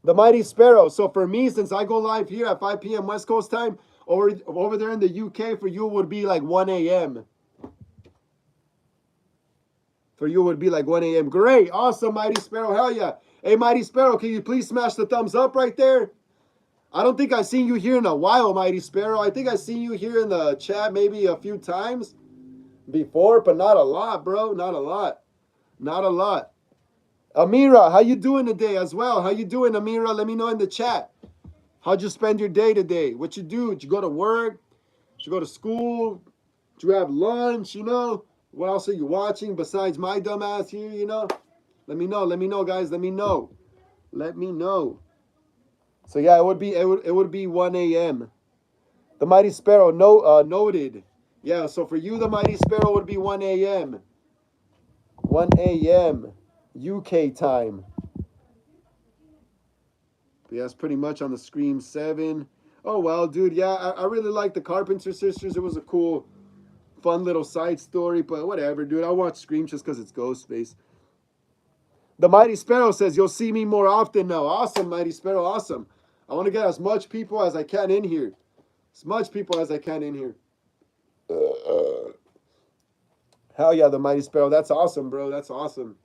The Mighty Sparrow. So for me, since I go live here at 5 p.m. West Coast time, over there in the UK, for you would be like 1 a.m. For you would be like 1 a.m. Great. Awesome, Mighty Sparrow. Hell yeah. Hey, Mighty Sparrow, can you please smash the thumbs up right there? I don't think I've seen you here in a while, Mighty Sparrow. I think I've seen you here in the chat maybe a few times before, but not a lot, bro. Not a lot. Not a lot. Amira, how you doing today as well? How you doing, Amira? Let me know in the chat. How'd you spend your day today? What you do? Did you go to work? Did you go to school? Did you have lunch? You know? What else are you watching besides my dumb ass here, you know? Let me know, guys. Let me know. Let me know. So yeah, it would be 1 a.m. The Mighty Sparrow noted. Yeah, so for you, the Mighty Sparrow would be 1 a.m. 1 a.m. UK time. But yeah, that's pretty much on the Scream 7. Oh, well, dude, yeah, I really like the Carpenter Sisters. It was a cool, fun little side story, but whatever, dude. I watch Scream just because it's Ghostface. The Mighty Sparrow says, you'll see me more often now. Awesome, Mighty Sparrow, awesome. I want to get as much people as I can in here. As much people as I can in here. Hell yeah, the Mighty Sparrow. That's awesome, bro. That's awesome.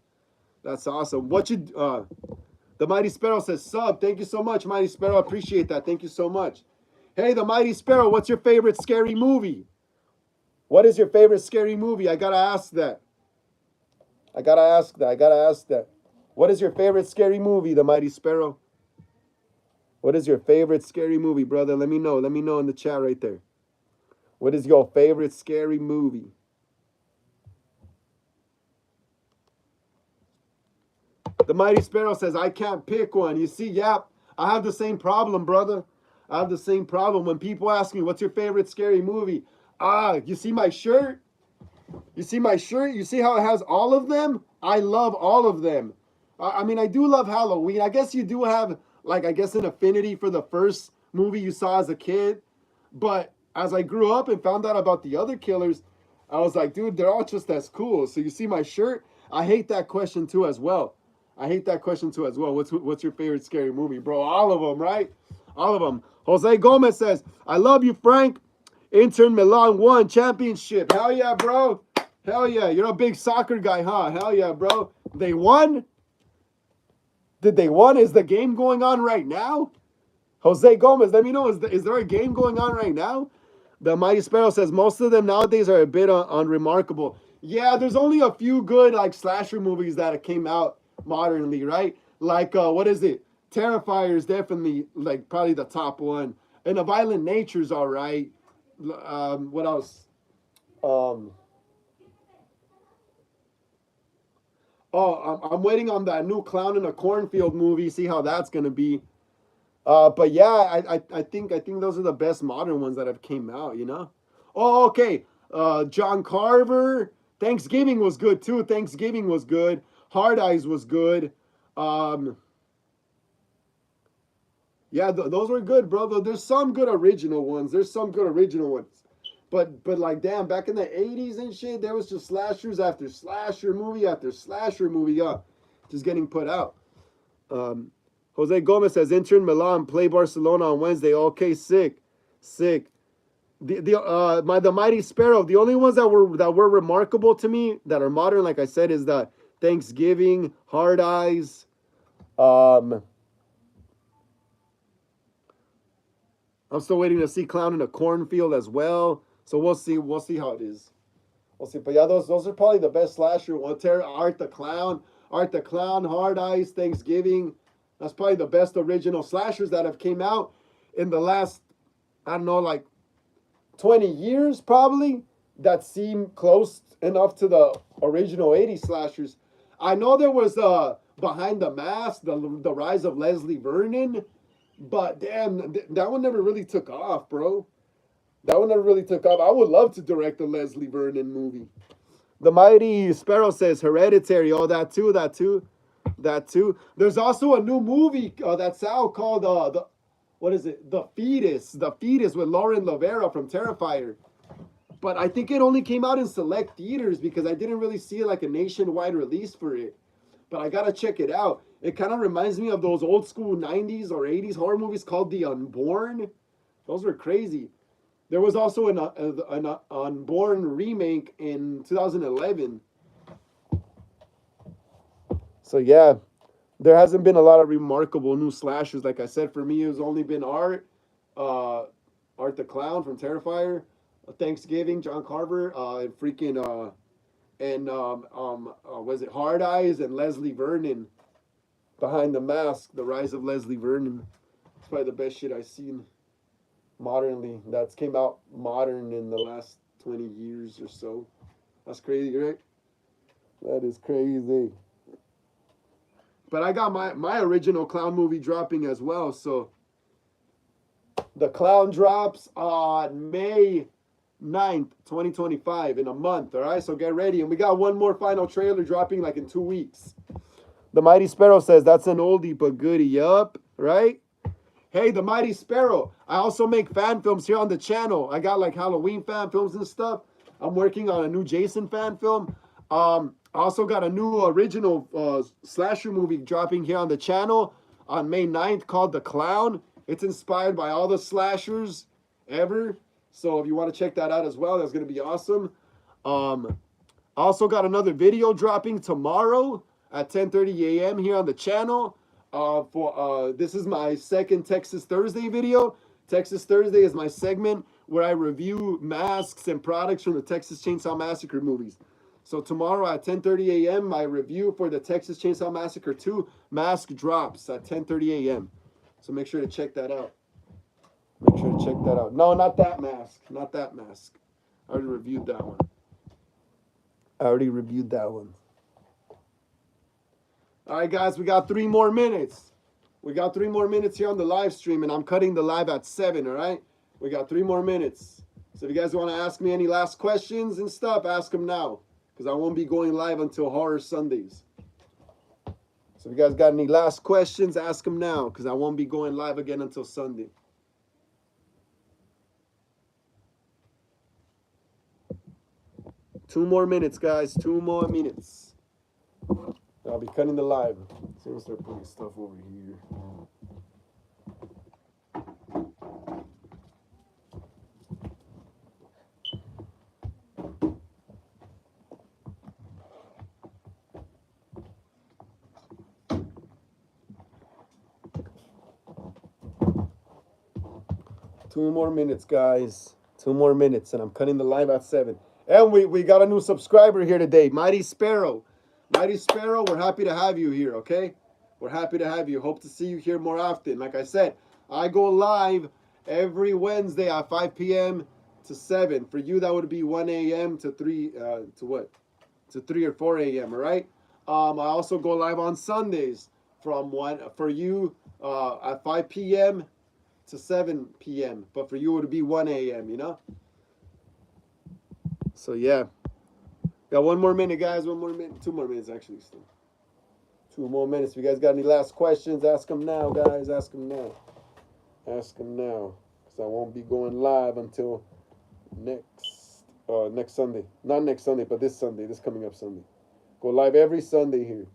That's awesome. The Mighty Sparrow says, sub. Thank you so much, Mighty Sparrow. I appreciate that. Thank you so much. Hey, the Mighty Sparrow, what's your favorite scary movie? What is your favorite scary movie? I gotta ask that. I gotta ask that. What is your favorite scary movie, the Mighty Sparrow? What is your favorite scary movie, brother? Let me know. Let me know in the chat right there. What is your favorite scary movie? The Mighty Sparrow says, I can't pick one. You see, yeah, I have the same problem, brother. I have the same problem. When people ask me, what's your favorite scary movie? You see my shirt? You see my shirt? You see how it has all of them? I love all of them. I mean, I do love Halloween. I guess you do have, like, I guess an affinity for the first movie you saw as a kid. But as I grew up and found out about the other killers, I was like, dude, they're all just as cool. So you see my shirt? I hate that question too as well. I hate that question too as well. What's your favorite scary movie, bro? All of them, right? All of them. Jose Gomez says, I love you, Frank. Intern Milan won championship. Hell yeah, bro. Hell yeah. You're a big soccer guy, huh? Hell yeah, bro. They won? Did they won? Is the game going on right now? Jose Gomez, let me know. Is there a game going on right now? The Mighty Sparrow says most of them nowadays are a bit unremarkable. Yeah, there's only a few good like slasher movies that came out modernly, right? Like what is it? Terrifier is definitely like probably the top one, and A Violent Nature's all right. What else? Um, I'm waiting on that new Clown in a Cornfield movie. See how that's gonna be. But yeah, I think those are the best modern ones that have came out. You know. Oh, okay. John Carver. Thanksgiving was good too. Thanksgiving was good. Hard Eyes was good. Um, yeah, those were good, bro. There's some good original ones. There's some good original ones. But like damn, back in the 80s and shit, there was just slashers after slasher movie after slasher movie, just getting put out. Um, Jose Gomez says Inter Milan play Barcelona on Wednesday. Okay, sick, sick. The Mighty Sparrow. The only ones that were remarkable to me that are modern, like I said, is the Thanksgiving, Hard Eyes. Um, I'm still waiting to see Clown in a Cornfield as well. So we'll see. We'll see how it is. We'll see. But yeah, those are probably the best slasher ones. Art the Clown, Hard Eyes, Thanksgiving. That's probably the best original slashers that have came out in the last, I don't know, like 20 years probably, that seem close enough to the original 80s slashers. I know there was Behind the Mask, the rise of Leslie Vernon, but damn, that one never really took off, bro. That one never really took off. I would love to direct a Leslie Vernon movie. The Mighty Sparrow says Hereditary. Oh, that too, that too, that too. There's also a new movie that's out called the what is it? The Fetus with Lauren Lavera from Terrifier. But I think it only came out in select theaters because I didn't really see like a nationwide release for it. But I gotta check it out. It kind of reminds me of those old school 90s or 80s horror movies called The Unborn. Those were crazy. There was also an Unborn remake in 2011. So yeah, there hasn't been a lot of remarkable new slashers. Like I said, for me, it's only been Art the Clown from Terrifier, Thanksgiving, John Carver, and freaking was it Hard Eyes and Leslie Vernon, Behind the Mask, the rise of Leslie Vernon. It's probably the best shit I've seen modernly. That's came out modern in the last 20 years or so. That's crazy, right? That is crazy. But I got my original clown movie dropping as well. So the clown drops on May 9th, 2025, in a month. All right, so get ready. And we got one more final trailer dropping like in 2 weeks. The Mighty Sparrow says that's an oldie but goodie. Yup, right? Hey, The Mighty Sparrow. I also make fan films here on the channel. I got like Halloween fan films and stuff. I'm working on a new Jason fan film. I also got a new original slasher movie dropping here on the channel on May 9th called The Clown. It's inspired by all the slashers ever. So if you want to check that out as well, that's going to be awesome. I also got another video dropping tomorrow at 10:30 a.m. here on the channel. This is my second Texas Thursday video. Texas Thursday is my segment where I review masks and products from the Texas Chainsaw Massacre movies. So tomorrow at 10:30 a.m., my review for the Texas Chainsaw Massacre 2 mask drops at 10:30 a.m. So make sure to check that out. Make sure to check that out. No, not that mask. Not that mask. I already reviewed that one. All right, guys, we got 3 more minutes. We got 3 more minutes here on the live stream, and I'm cutting the live at 7, all right? We got 3 more minutes. So if you guys want to ask me any last questions and stuff, ask them now, because I won't be going live until Horror Sundays. So if you guys got any last questions, ask them now, because I won't be going live again until Sunday. Two more minutes, guys. 2 more minutes. I'll be cutting the live. So we'll start putting stuff over here. 2 more minutes, guys. 2 more minutes, and I'm cutting the live at 7. And we got a new subscriber here today, Mighty Sparrow. Mighty Sparrow, we're happy to have you here, okay? We're happy to have you. Hope to see you here more often. Like I said, I go live every Wednesday at 5 p.m. to 7. For you, that would be 1 a.m. to 3, to what? To 3 or 4 a.m., all right? I also go live on Sundays from 1, for you, at 5 p.m. to 7 p.m. But for you, it would be 1 a.m., you know? So, yeah. Got 1 more minute, guys. 1 more minute. 2 more minutes, actually, still. 2 more minutes. If you guys got any last questions, ask them now, guys. Ask them now. Ask them now. Because I won't be going live until next Sunday. Not next Sunday, but this Sunday. This coming up Sunday. Go live every Sunday here.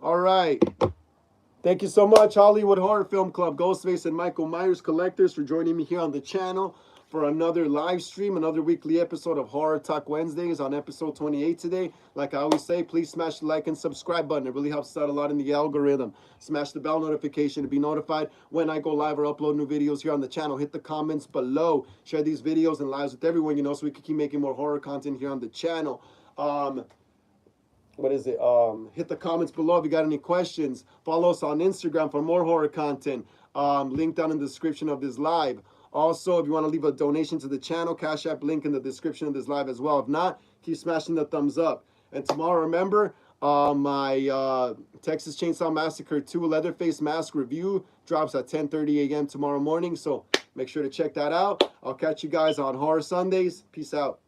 All right. Thank you so much, Hollywood Horror Film Club, Ghostface, and Michael Myers Collectors, for joining me here on the channel for another live stream, another weekly episode of Horror Talk Wednesdays on episode 28 today. Like I always say, please smash the like and subscribe button. It really helps out a lot in the algorithm. Smash the bell notification to be notified when I go live or upload new videos here on the channel. Hit the comments below. Share these videos and lives with everyone, you know, so we can keep making more horror content here on the channel. Hit the comments below if you got any questions. Follow us on Instagram for more horror content. Link down in the description of this live. Also, if you want to leave a donation to the channel, Cash App link in the description of this live as well. If not, keep smashing the thumbs up. And tomorrow, remember, my Texas Chainsaw Massacre 2 Leatherface Mask review drops at 10:30 a.m. tomorrow morning. So make sure to check that out. I'll catch you guys on Horror Sundays. Peace out.